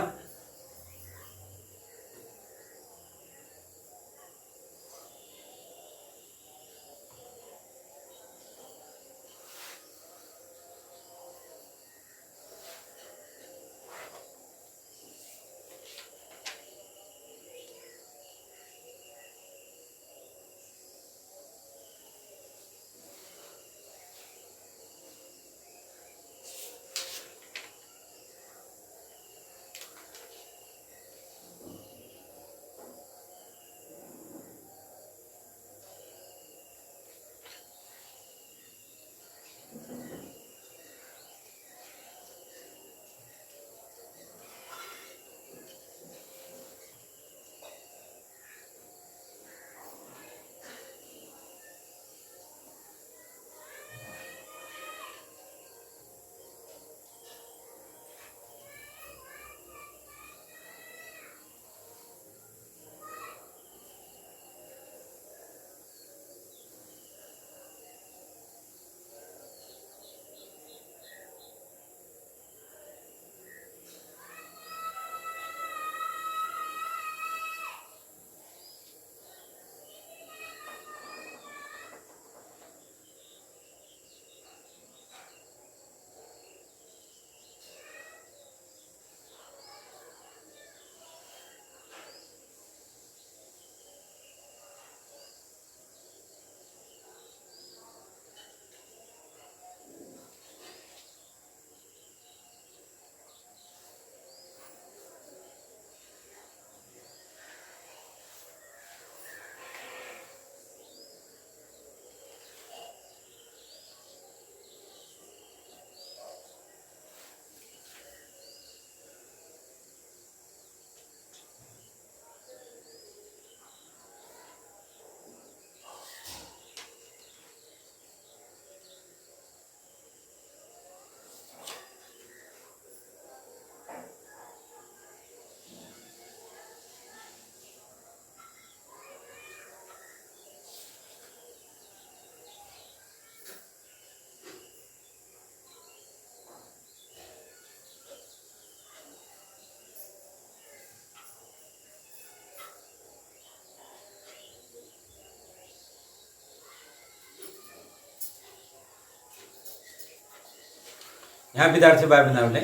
यहाँ विद्यार्थी भाइ बहनहरुले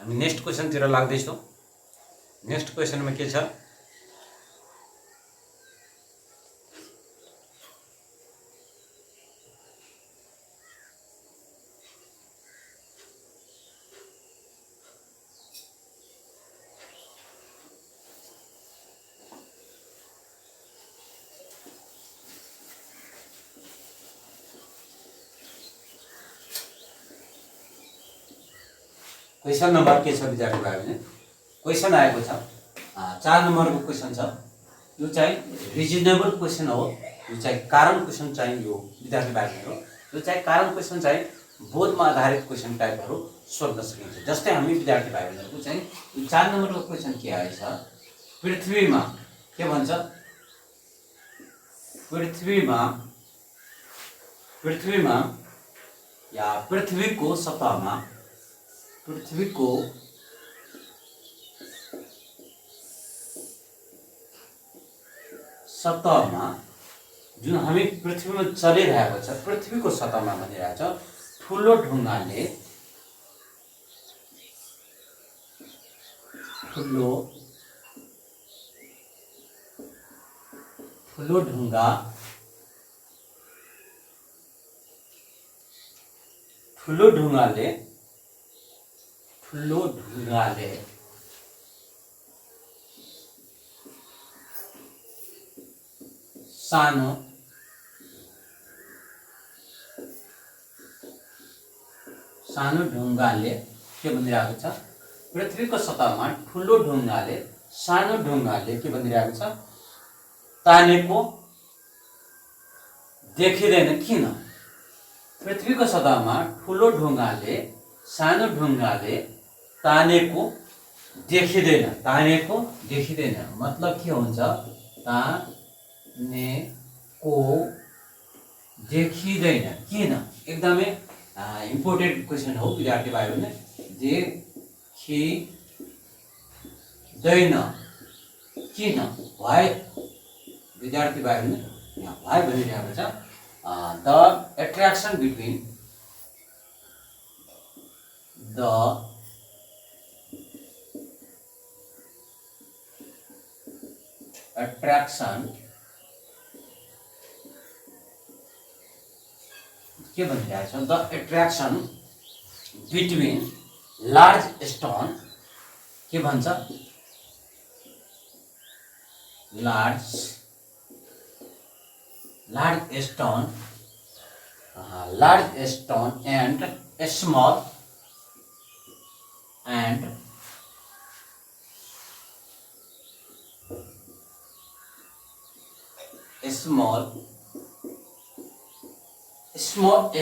हामी नेक्स्ट क्वेशन तिर लाग्दै छौं नेक्स्ट क्वेशन मा के छ क्वेशन नंबर के छ विद्यार्थी भाइ बहन क्वेशन आएको छ 4 नम्बरको क्वेशन छ यो चाहिँ रिजनेबल क्वेशन हो यो चाहिँ कारण क्वेशन चाहिँ यो विद्यार्थी भाइ बहनहरु यो चाहिँ कारण क्वेशन चाहिँ बोधमा आधारित क्वेशन टाइपहरु सोध्न सकिन्छ जस्तै हामी विद्यार्थी भाइ बहनहरुको चाहिँ यो 4 नम्बरको क्वेशन के आएछ पृथ्वीमा के भन्छ पृथ्वीमा या पृथ्वीको सतहमा जुन हामी पृथ्वीमा चलिरहेको छ पृथ्वीको सतहमा भनिरहेको छ ठुलो ढुङ्गाले सानो ढुङ्गाले के भनिरहेको छ, पृथ्वीको सतहमा ठुलो ढुङ्गाले सानो ढुङ्गाले के भनिरहेको छ, तानेको देखिँदैन किन? पृथ्वीको सतहमा ठुलो ढुङ्गाले सानो ढुङ्गाले तानेको देखिँदैन। तानेको देखिँदैन मतलब के हुन्छ? तानेको देखिँदैन किन? एकदमै इम्पोर्टेन्ट क्वेसन हो विद्यार्थी भाइहरूले। देखिँदैन किन? वाइ? विद्यार्थी भाइहरूले यहाँ वाइ भनिरहेको छ। The attraction between the attraction के भनिरहेको छ? The attraction between large stone के भन्छ? Large stone and small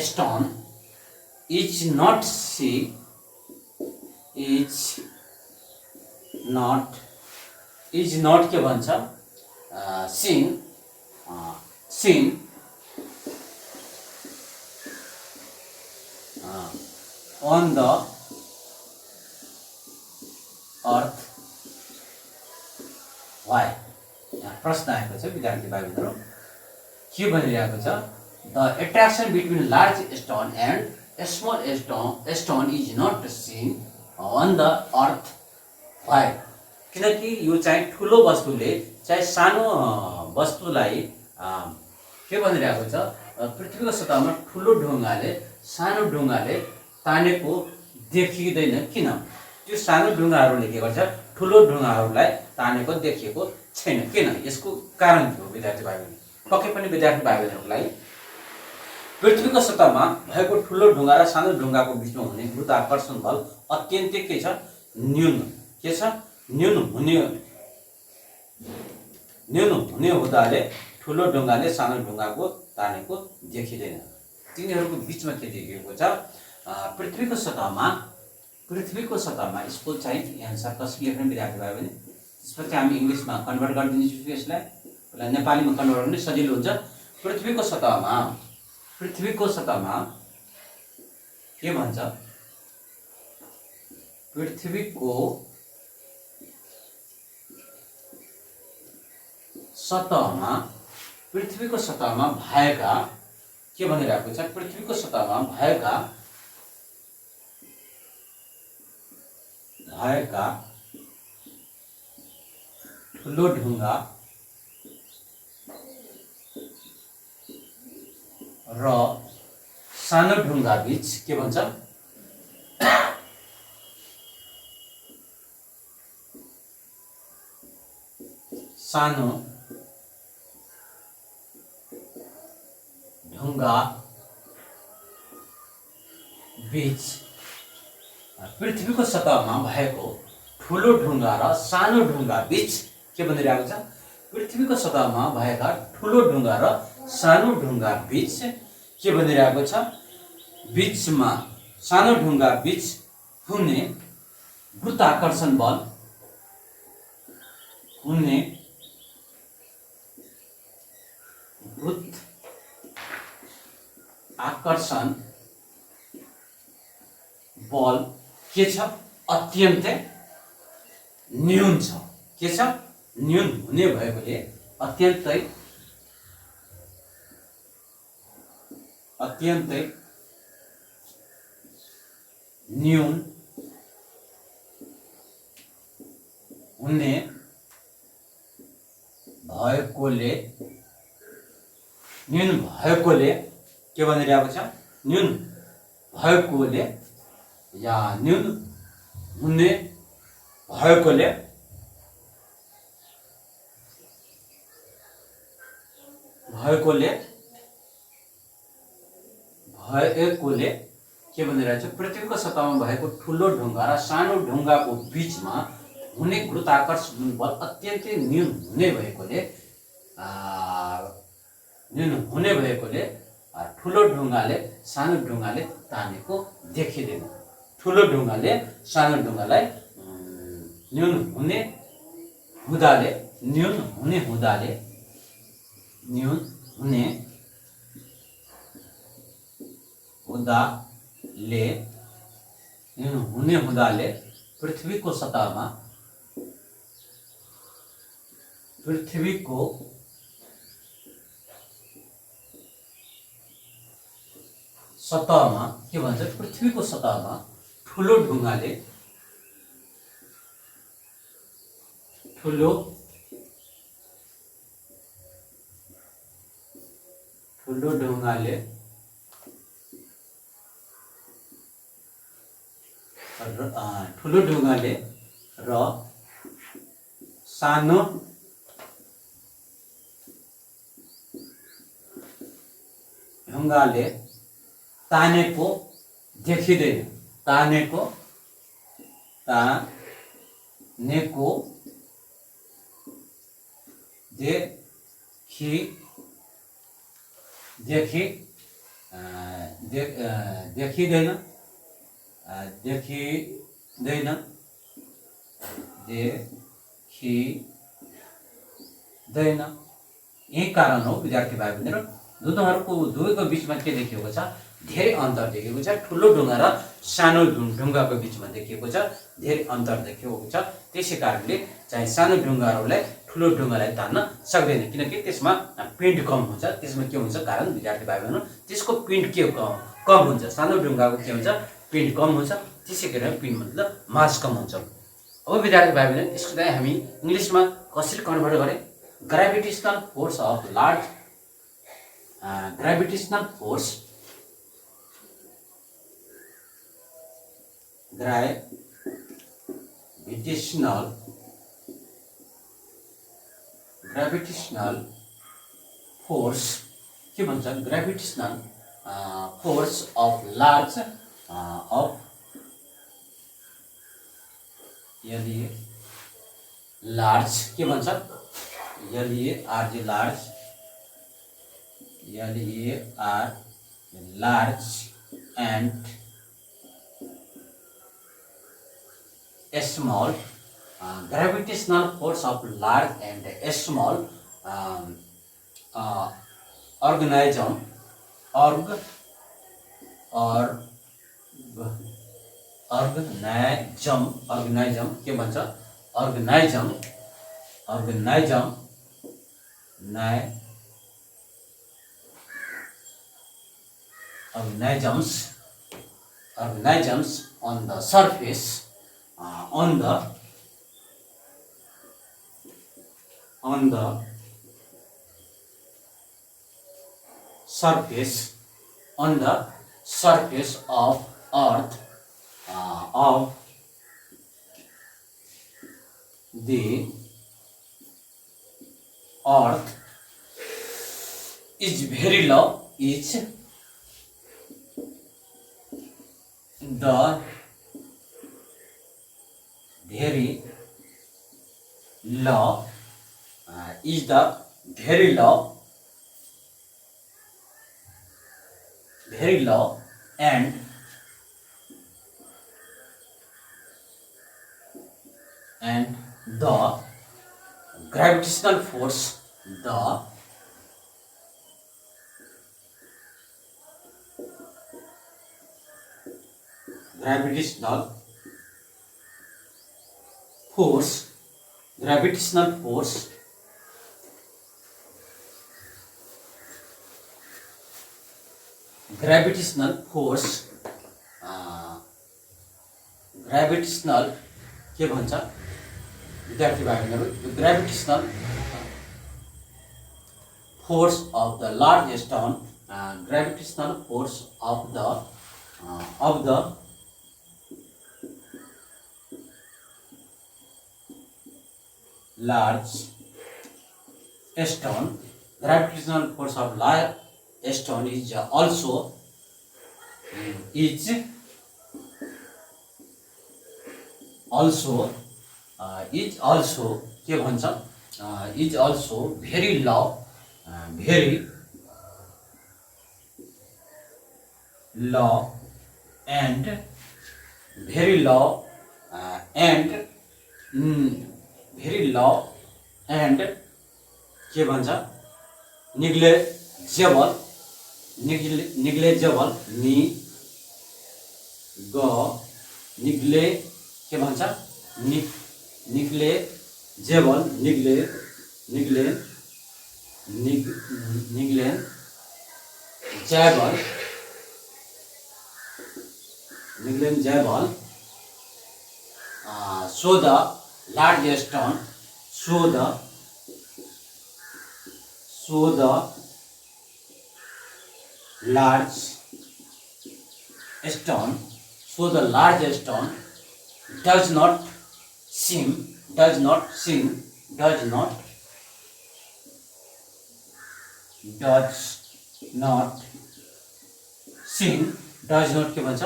stone is not के भन्छ? seen on the earth. Why? यहाँ प्रश्न आएको छ विद्यार्थी भाइबन्धुहरू। के भनिरहेको छ? The attraction between large stone and small stone is not seen on the earth. Why? किनकि यो चाहिँ ठुलो वस्तुले चाहिँ सानो वस्तुलाई के भनिरहेको छ? पृथ्वीको सतहमा ठुलो ढुङ्गाले सानो ढुङ्गाले तानेको देखिँदैन किन? त्यो सानो ढुङ्गाहरूले के गर्छ? ठुलो ढुङ्गाहरूलाई तानेको देखिएको छैन किन? यसको कारण के हो विद्यार्थी भाइबन्धु? पक्कै पनि विद्यार्थी भाइबन्धुहरूको लागि पृथ्वीको सतहमा भएको ठुलो ढुङ्गा र सानो ढुङ्गाको बिचमा हुने गुरुत्वाकर्षण बल अत्यन्तै के छ? न्यून। के छ? न्यून हुने हुँदाले ठुलो ढुङ्गाले सानो ढुङ्गाको तानेको देखिँदैन। तिनीहरूको बिचमा के देखिएको छ? पृथ्वीको सतहमा यसको चाहिँ एन्सर कसरी लेख्ने विद्यार्थी भयो भने त्यसपछि हामी इङ्ग्लिसमा कन्भर्ट गरिदिन्छौँ। यसलाई पहिला नेपालीमा कन्भर्ट गर्ने सजिलो हुन्छ। पृथ्वीको सतहमा के भन्छ? पृथ्वीको सतहमा भएका के भनिरहेको छ? पृथ्वीको सतहमा भएका ठुलो ढुङ्गा र सानो ढुङ्गा बीच के भन्छ? सानो ढुङ्गा बीच पृथ्वीको सतहमा भएको ठुलो ढुङ्गा र सानो ढुङ्गा बीच के भनिरहेको छ? पृथ्वीको सतहमा भएका ठुलो ढुङ्गा र सानो ढुङ्गा बीच के भनिरहेको छ? बीचमा सानो ढुङ्गा बीच हुने गुरुत्वाकर्षण बल के छ? अत्यन्तै न्यून छ। के छ? न्यून हुने भएकोले अत्यन्तै न्यून हुने भएकोले के भनिरहेको छ? न्यून भएकोले या न्यून हुने भएकोले के भनिरहेको छ, पृथ्वीको सतहमा भएको ठुलो ढुङ्गा र सानो ढुङ्गाको बीचमा हुने गुरुत्वाकर्षण बल अत्यन्तै न्यून हुने भएकोले ठुलो ढुङ्गाले सानो ढुङ्गाले तानेको देखिँदैन। ठुलो ढुङ्गाले सानो ढुङ्गालाई न्यून हुने हुँदाले पृथ्वीको सतहमा के भन्छ, पृथ्वीको सतहमा ठुलो ढुङ्गाले र सानो ढुङ्गाले तानेको देखिँदैन। तानेको देखिँदैन। यही कारण हो विद्यार्थी भाइ बहिनीहरू, दुवैको बिचमा के देखिएको छ, धेरै अन्तर देखिएको छ। ठुलो ढुङ्गा र सानो ढुङ्गाको बिचमा देखिएको छ, धेरै अन्तर देखिएको छ। त्यसै कारणले चाहिँ सानो ढुङ्गाहरूलाई ठुलो ढुङ्गालाई तान्न सक्दैन, किनकि त्यसमा पिण्ड कम हुन्छ। त्यसमा के हुन्छ कारण विद्यार्थी भाइ बहिनीहरू, त्यसको पिण्ड के कम हुन्छ। सानो ढुङ्गाको के हुन्छ, पिण्ड कम हुन्छ। त्यसै कारण पिण्ड मतलब मास कम हुन्छ। अब विद्यार्थी भाइ बहिनी, यसको चाहिँ हामी इङ्ग्लिसमा कसरी कन्भर्ट गरे, gravitational force of large gravitational force के भन्छ, gravitational force of large large के भन्छ, large and small gravitational force of large and small organism के भन्छ, organisms on the surface on the surface of earth the earth is very low, is the very low and the gravitational force gravitational force के भन्छ विद्यार्थी भाइहरुहरू, gravitational force of the large stone, gravitational force of the large stone, gravitational force of large stone is also is also के भन्छ is also very low and very low and के भन्छ निग्लेजेबल निग्ले के भन्छ निग्लेजेबल so the large stone so the large stone does not seem does not के भन्छ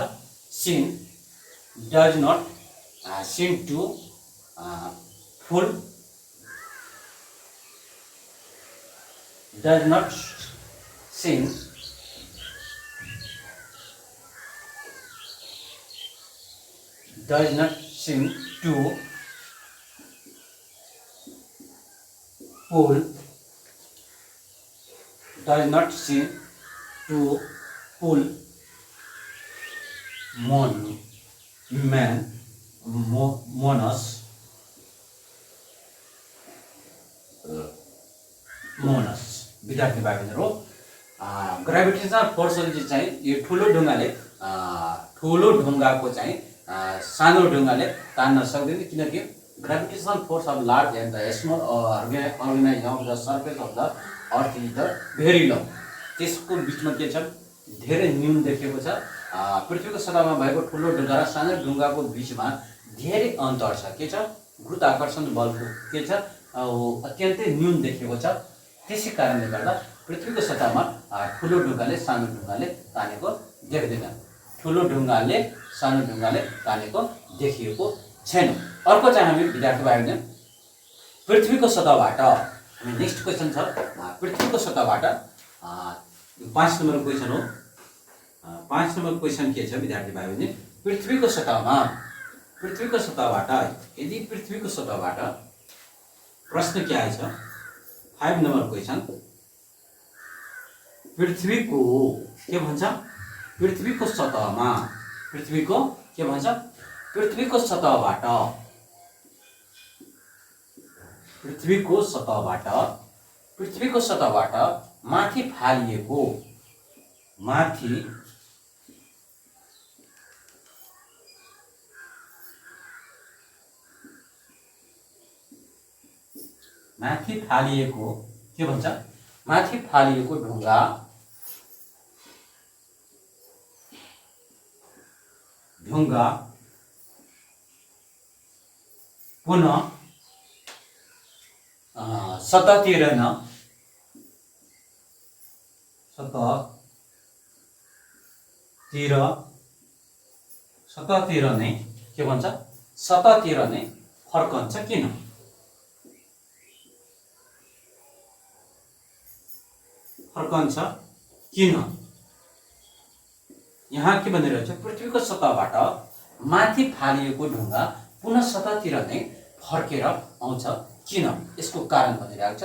does not seem to full does not seem to pull Moonis विद्यार्थी भाइ बहिनीहरु gravitational फोर्सले चाहिँ यो ठुलो ढुङ्गाको चाहिँ सानो ढुङ्गाले तान्न सक्दैन किनकि gravitational force of large and the small organize of the surface of the earth is the very low त्यसको बिचमा के छ धेरै न्यून देखिएको छ पृथ्वीको सतहमा भएको ठुलो ढुङ्गा र सानो ढुङ्गाको बिचमा धेरै अन्तर छ के छ गुरुत्वाकर्षण बलको के छ अत्यन्तै न्यून देखिएको छ त्यसै कारणले गर्दा पृथ्वीको सतहमा ठुलो ढुङ्गाले सानो ढुङ्गाले तानेको देख्दैन देखिएको छैन अर्को चाहिँ हामी विद्यार्थी भाइहरुले पृथ्वीको सतहबाट हामी नेक्स्ट क्वेशन छ पृथ्वीको सतहबाट 5 नम्बर क्वेशन हो 5 नम्बर क्वेशन के छ विद्यार्थी भाइहरुले पृथ्वीको सतहबाट यदि पृथ्वीको सतहबाट प्रश्न के आएछ 5 नम्बर क्वेशन पृथ्वीको के भन्छ पृथ्वीको सतहमा पृथ्वीको के भन्छ पृथ्वीको सतहबाट माथि फालिएको के भन्छ माथि फालिएको ढुङ्गा पुनः सतहतिर नै के भन्छ सतहतिर नै फर्कन्छ किन यहाँ के भनिरहेछ पृथ्वीको सतहबाट माथि फालिएको ढुङ्गा पुनः सतहतिर नै फर्केर आउँछ किन यसको कारण भनिरहेको छ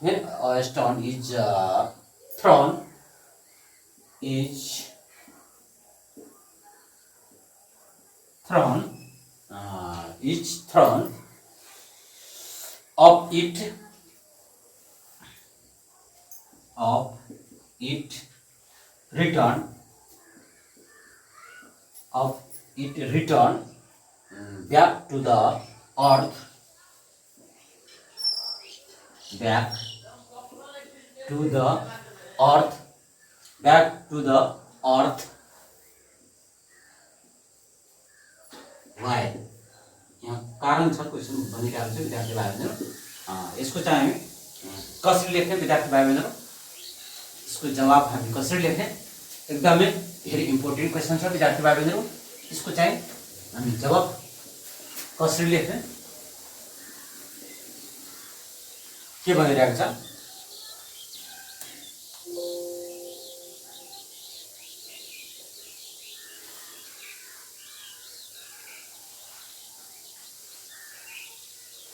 when a stone is thrown of it return back to the earth why यहाँ कारण छ क्वेशन भनिरहेको छ विद्यार्थी भाइहरु यसको चाहिँ हामी कसरी लेख्ने विद्यार्थी भाइ बहिनीहरू, यसको जवाब हामी कसरी लेख्ने, एकदमै धेरै इम्पोर्टेन्ट क्वेसन छ विद्यार्थी भाइ बहिनीहरू। यसको चाहिँ हामी जवाब कसरी लेख्ने के भनिरहेको छ,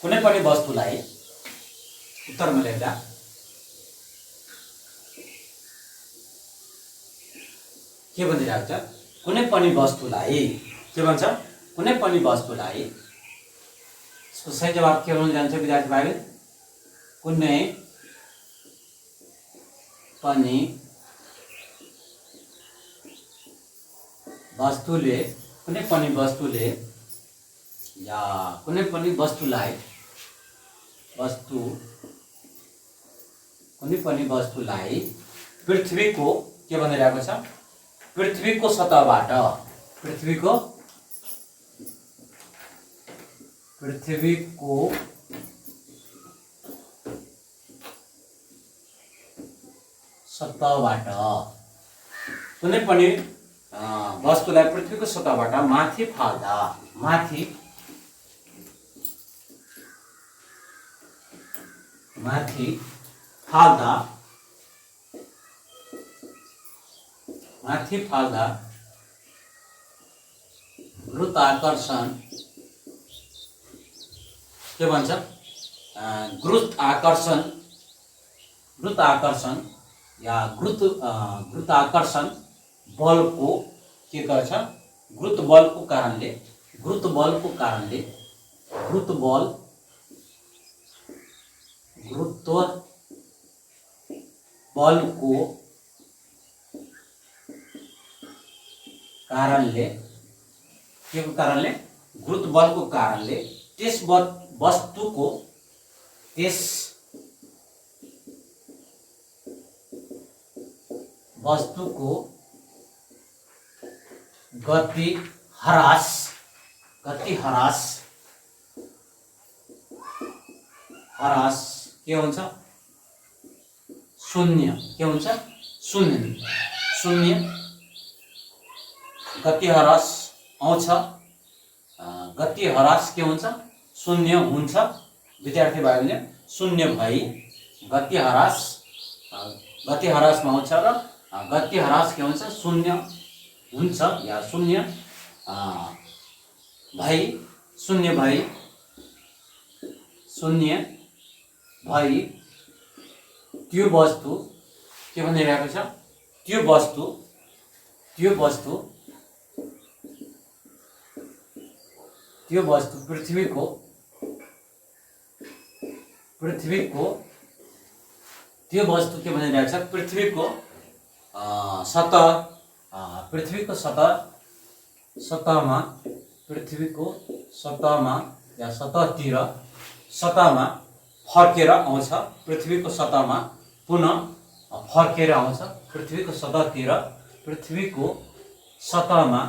कुनै पनि वस्तुलाई उत्तरमा लेख्दा के भनिरहेको छ, कुनै पनि वस्तुलाई के भन्छ, कुनै पनि वस्तुलाई, यसको सही जवाब के हुन जान्छ विद्यार्थी भाइ, कुनै पनि वस्तुले, कुनै पनि वस्तुले या कुनै पनि वस्तुलाई, कुनै पनि वस्तुलाई पृथ्वीको के भनिरहेको छ, पृथ्वीको सतहबाट, पृथ्वीको सतहबाट, कुनै पनि वस्तुलाई पृथ्वीको सतहबाट माथि फाल्दा, माथि फाल्दा गुरुत्वाकर्षण के भन्छ, गुरुत्वाकर्षण या गुरुत्वाकर्षण बलको के गर्छ, गुरुत्व बलको कारणले त्यस वस्तुको गति ह्रास के हुन्छ, शून्य, के हुन्छ, शून्य गति ह्रास आउँछ, गति ह्रास के हुन्छ, शून्य हुन्छ विद्यार्थी भाइहरूले, शून्य भई गति ह्रासमा आउँछ र गति ह्रास के हुन्छ, शून्य हुन्छ या शून्य भई त्यो वस्तु के भनिरहेको छ, त्यो वस्तु पृथ्वीको त्यो वस्तु के भनिरहेको छ, पृथ्वीको सतहमा या सतहमा फर्केर आउँछ, पृथ्वीको सतहमा पुनः फर्केर आउँछ, पृथ्वीको सतहमा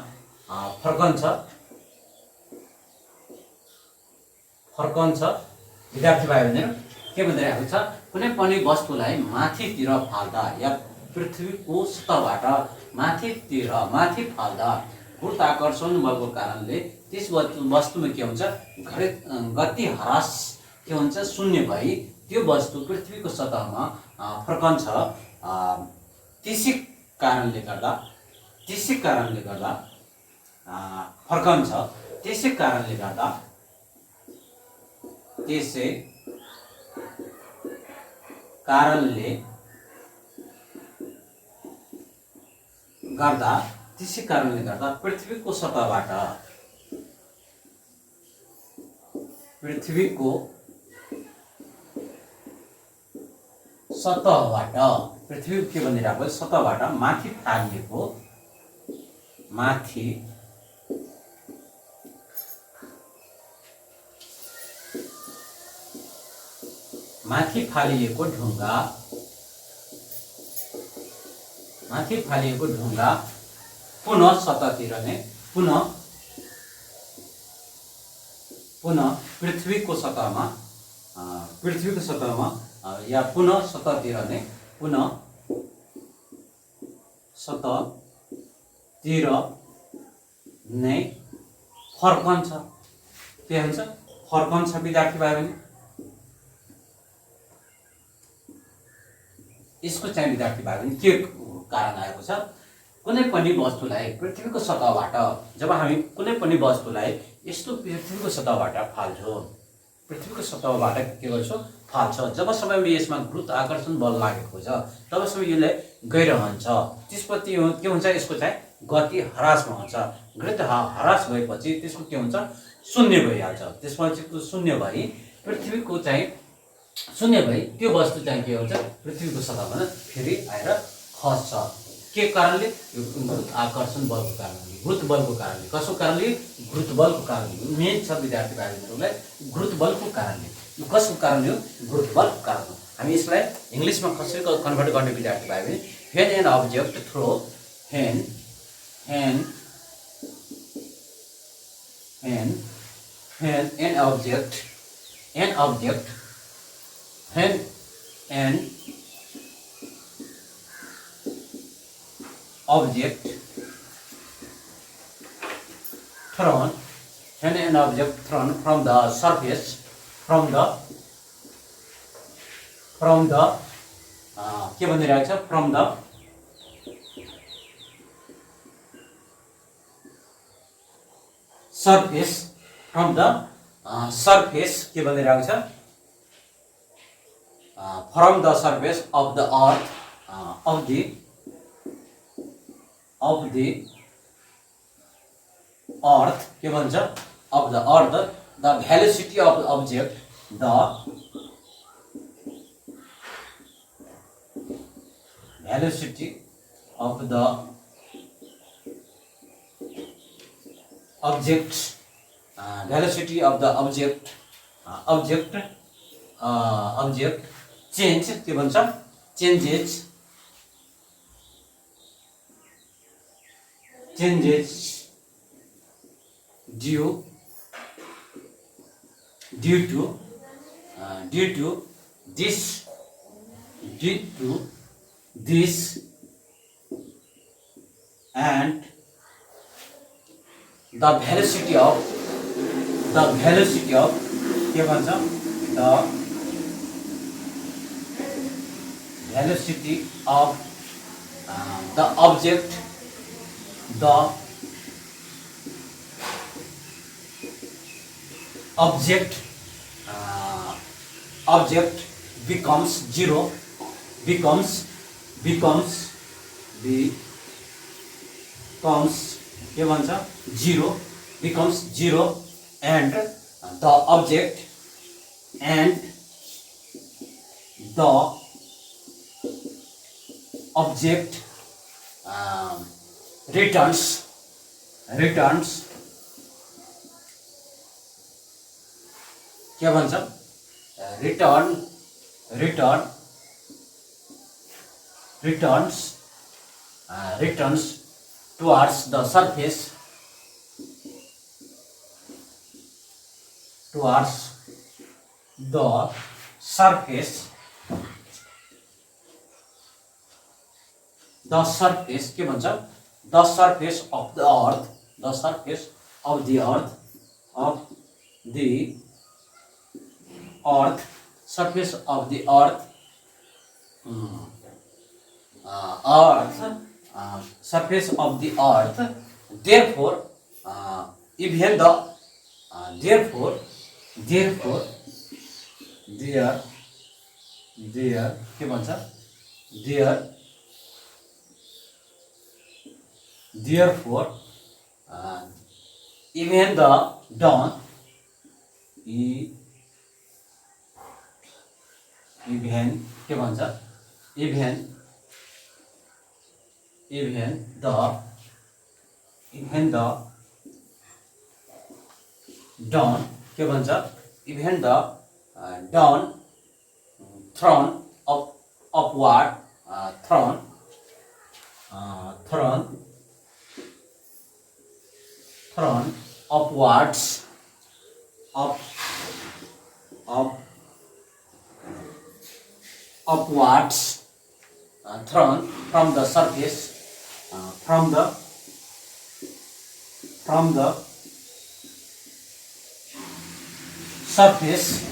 फर्कन्छ विद्यार्थी भाइ बहिनीहरू। के भनिरहेको छ, कुनै पनि वस्तुलाई माथितिर फाल्दा या पृथ्वीको सतहबाट माथि फाल्दा गुरुत्वाकर्षण बलको कारणले त्यस वस्तुमा के हुन्छ, गति ह्रास के हुन्छ, शून्य भई त्यो वस्तु पृथ्वीको सतहमा फर्कन्छ। त्यसै कारणले गर्दा फर्कन्छ, त्यसै कारणले गर्दा पृथ्वीको सतहबाट पृथ्वी के भनिरहेको, सतहबाट माथि फालिएको ढुङ्गा पुनः सतहतिर नै पुनः पृथ्वीको सतहमा पृथ्वीको सतहमा या पुनः सतहतिर नै पुनः सतहतिर नै फर्कन्छ। के हुन्छ? फर्कन्छ विद्यार्थी भाइ बहिनी। यसको चाहिँ विद्यार्थी भाइ बहिनी के कारण आएको छ? कुनै पनि वस्तुलाई पृथ्वीको सतहबाट जब हामी कुनै पनि वस्तुलाई यस्तो पृथ्वीको सतहबाट फाल्छौँ, पृथ्वीको सतहबाट के गर्छौँ? फाल्छ। जब समयमा यसमा गुरुत्वाकर्षण बल लागेको हुन्छ तब समय यसले गइरहन्छ। त्यसपछि के हुन्छ? यसको चाहिँ गति ह्रासमा हुन्छ। गति ह्रास भएपछि त्यसको के हुन्छ? शून्य भइहाल्छ। त्यसपछि शून्य भई पृथ्वीको चाहिँ शून्य भई त्यो वस्तु चाहिँ के हुन्छ? पृथ्वीको सतहमा फेरि आएर खस्छ। के कारणले? यो गुरुत्वाकर्षण बलको कारणले, गुरुत्व बलको कारणले। कसको कारणले? गुरुत्व बलको कारणले। मेन छ विद्यार्थी भाइहरूलाई गुरुत्व बलको कारणले। यो कसको कारणले हो? गुरुत्व बलको कारण हो। हामी यसलाई इङ्ग्लिसमा कसरी कन्भर्ट गर्ने विद्यार्थी भाइ भने when an object throw when an object thrown from the surface के भनिरहेको छ? from the surface के भनिरहेको छ? from the surface of the earth of the earth के भन्छ? of the earth the velocity of the object velocity of the object change के भन्छ? changes due to this and the velocity of के भन्छ? the velocity of the object becomes zero के भन्छ? becomes zero and the object returns के भन्छ? returns towards the surface के भन्छ? the surface of the earth surface of the earth surface of the earth therefore even the therefore there के भन्छ? therefore even the dawn even के भन्छ? even the dawn के भन्छ? even the dawn thrown upward thrown upwards upwards thrown from the surface from the surface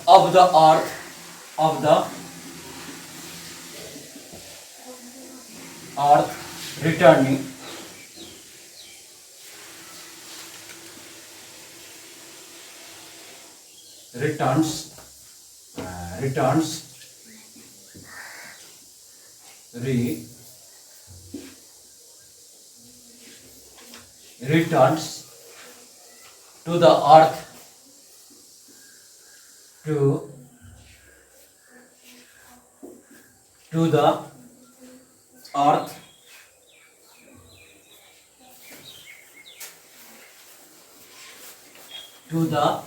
of the earth returning returns to the earth to the earth to the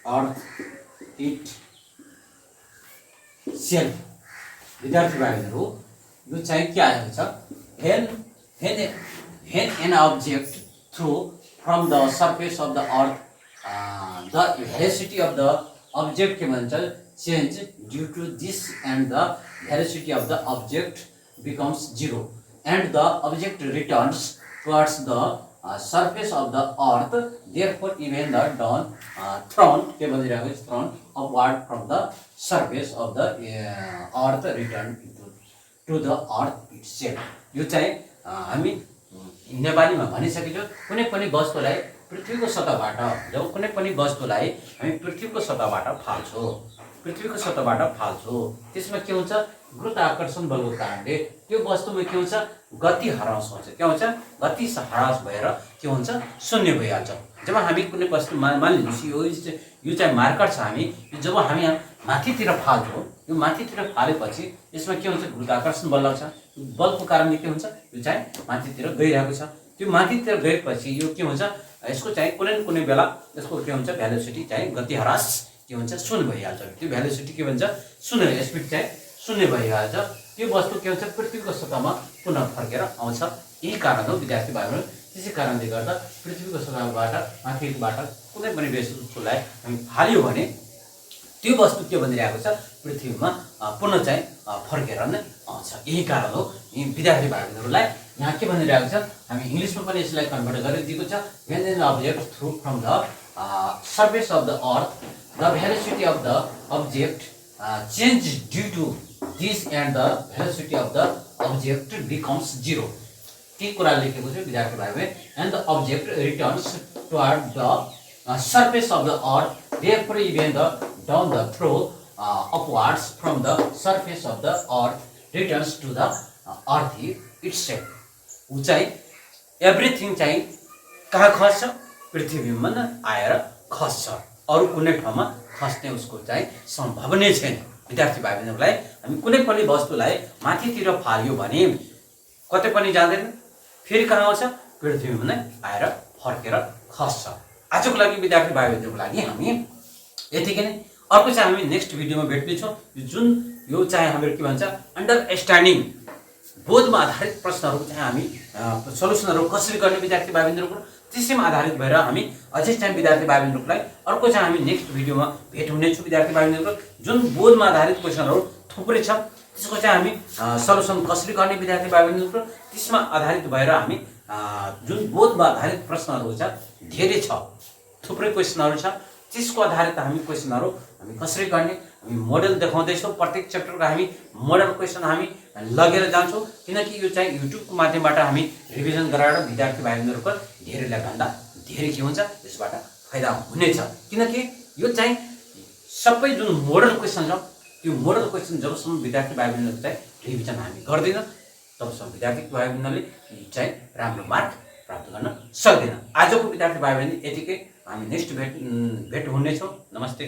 earth itself. विद्यार्थी भाइहरु यो चाहिँ के आएको छ when an object throw from the surface of the earth the velocity of the object के भन्छ change due to this and the velocity of the object becomes zero and the object returns towards the surface of the earth, therefore even the dawn thrown के भनिरहेको छ thrown upward from the surface of the earth return to the earth itself. यो चाहिँ हामी नेपालीमा भनिसकेको कुनै पनि वस्तुलाई पृथ्वीको सतहबाट जब कुनै पनि वस्तुलाई हामी पृथ्वीको सतहबाट फाल्छौँ त्यसमा के हुन्छ गुरुत्वाकर्षण बलको कारणले त्यो वस्तुमा के हुन्छ गति ह्रास हुन्छ के हुन्छ गति ह्रास भएर के हुन्छ शून्य भइहाल्छ जब हामी कुनै वस्तु मानिलिनुहोस् यो चाहिँ मार्कर छ हामी जब हामी माथितिर फाल्छौँ यो माथितिर फालेपछि यसमा के हुन्छ गुरुत्वाकर्षण बल लाग्छ बलको कारणले के हुन्छ यो चाहिँ माथितिर गइरहेको छ त्यो माथितिर गएपछि यो के हुन्छ यसको चाहिँ कुनै बेला यसको के हुन्छ भेलोसिटी चाहिँ गति ह्रास के हुन्छ शून्य भइहाल्छ त्यो भेलोसिटी के भन्छ शून्य स्पिड चाहिँ शून्य भइहाल्छ त्यो वस्तु के हुन्छ पृथ्वीको सतहमा पुनः फर्केर आउँछ यही कारण हो विद्यार्थी भाइहरु त्यसै कारणले गर्दा पृथ्वीको सतहबाट माथिबाट कुनै पनि वस्तुलाई हामी फाल्यो भने त्यो वस्तु के भनिरहेको छ पृथ्वीमा पुनः चाहिँ फर्केर नै आउँछ यही कारण हो यी विद्यार्थी भाइहरुलाई यहाँ के भनिरहेको छ हामी इंग्लिशमा पनि यसलाई कन्भर्ट गरेर दिएको छ when an object thrown from the surface of the earth the velocity of the object changes due to this and the velocity of the object becomes zero. के कुरा लेखेको छ विद्यार्थी भाइहरु and the object returns toward the surface of the earth, therefore even the down the throw upwards from the surface of the earth returns to the earth itself. ऊंचाई everything चाहिँ कहाँ खस्छ पृथ्वीमा आएर खस्छ अरु कुनै ठाउँमा खस्ने उसको चाहिँ सम्भव नै छैन विद्यार्थी भाइबहरुलाई हामी कुनै पनि वस्तुलाई माथितिर फाल्यो भने कतै पनि जाँदैन फेरि कहाँ आउँछ पृथ्वीमा नै आएर फर्केर खस्छ आजको लागि विद्यार्थी भाइबहरुको लागि हामी यतिकै नै अर्को चाहिँ हामी नेक्स्ट भिडियोमा भेट्ने छौं जुन यो चाहिँ हाम्रो के भन्छ अन्डरस्ट्यान्डिङ बोधमा आधारित प्रश्नहरु चाहिँ हामी सल्युसनहरु कसरी गर्ने विद्यार्थी भाइबहरुको त्यसैमा आधारित भएर हामी अझै चाहिँ विद्यार्थी भाइबहरुलाई अर्को चाहिँ हामी नेक्स्ट भिडियोमा भेट हुने छु विद्यार्थी भाइबहरुको जुन बोधमा आधारित क्वेशनहरु थुप्रै छ त्यसको चाहिँ हामी सल्युसन कसरी गर्ने विद्यार्थी भाइबहरुको त्यसमा आधारित भएर हामी जुन बोधमा आधारित प्रश्नहरु छ धेरै छ थुप्रै क्वेशनहरु छ त्यसको आधारित हामी क्वेशनहरु हामी कसरी गर्ने हामी मोडल देखाउँदै छौं प्रत्येक च्याप्टरको हामी मोडल क्वेशन हामी लगेर जान्छौं किनकि यो चाहिँ युट्युबको माध्यमबाट हामी रिभिजन गराएर विद्यार्थी भाइबहरुको धेरैलाई भन्दा धेरै के हुन्छ यसबाट फाइदा हुनेछ किनकि यो चाहिँ सबै जुन मोडल क्वेशन छ त्यो मोडल क्वेशन जबसम्म विद्यार्थी भाइबहरुको चाहिँ रिभिजन हामी गर्दैन तबसम्म विद्यार्थी भाइबहरुले चाहिँ राम्रो मार्क प्राप्त गर्न सक्दैन आजको विद्यार्थी भाइबहरु यतिकै हामी नेक्स्ट भेट हुनेछौं नमस्ते।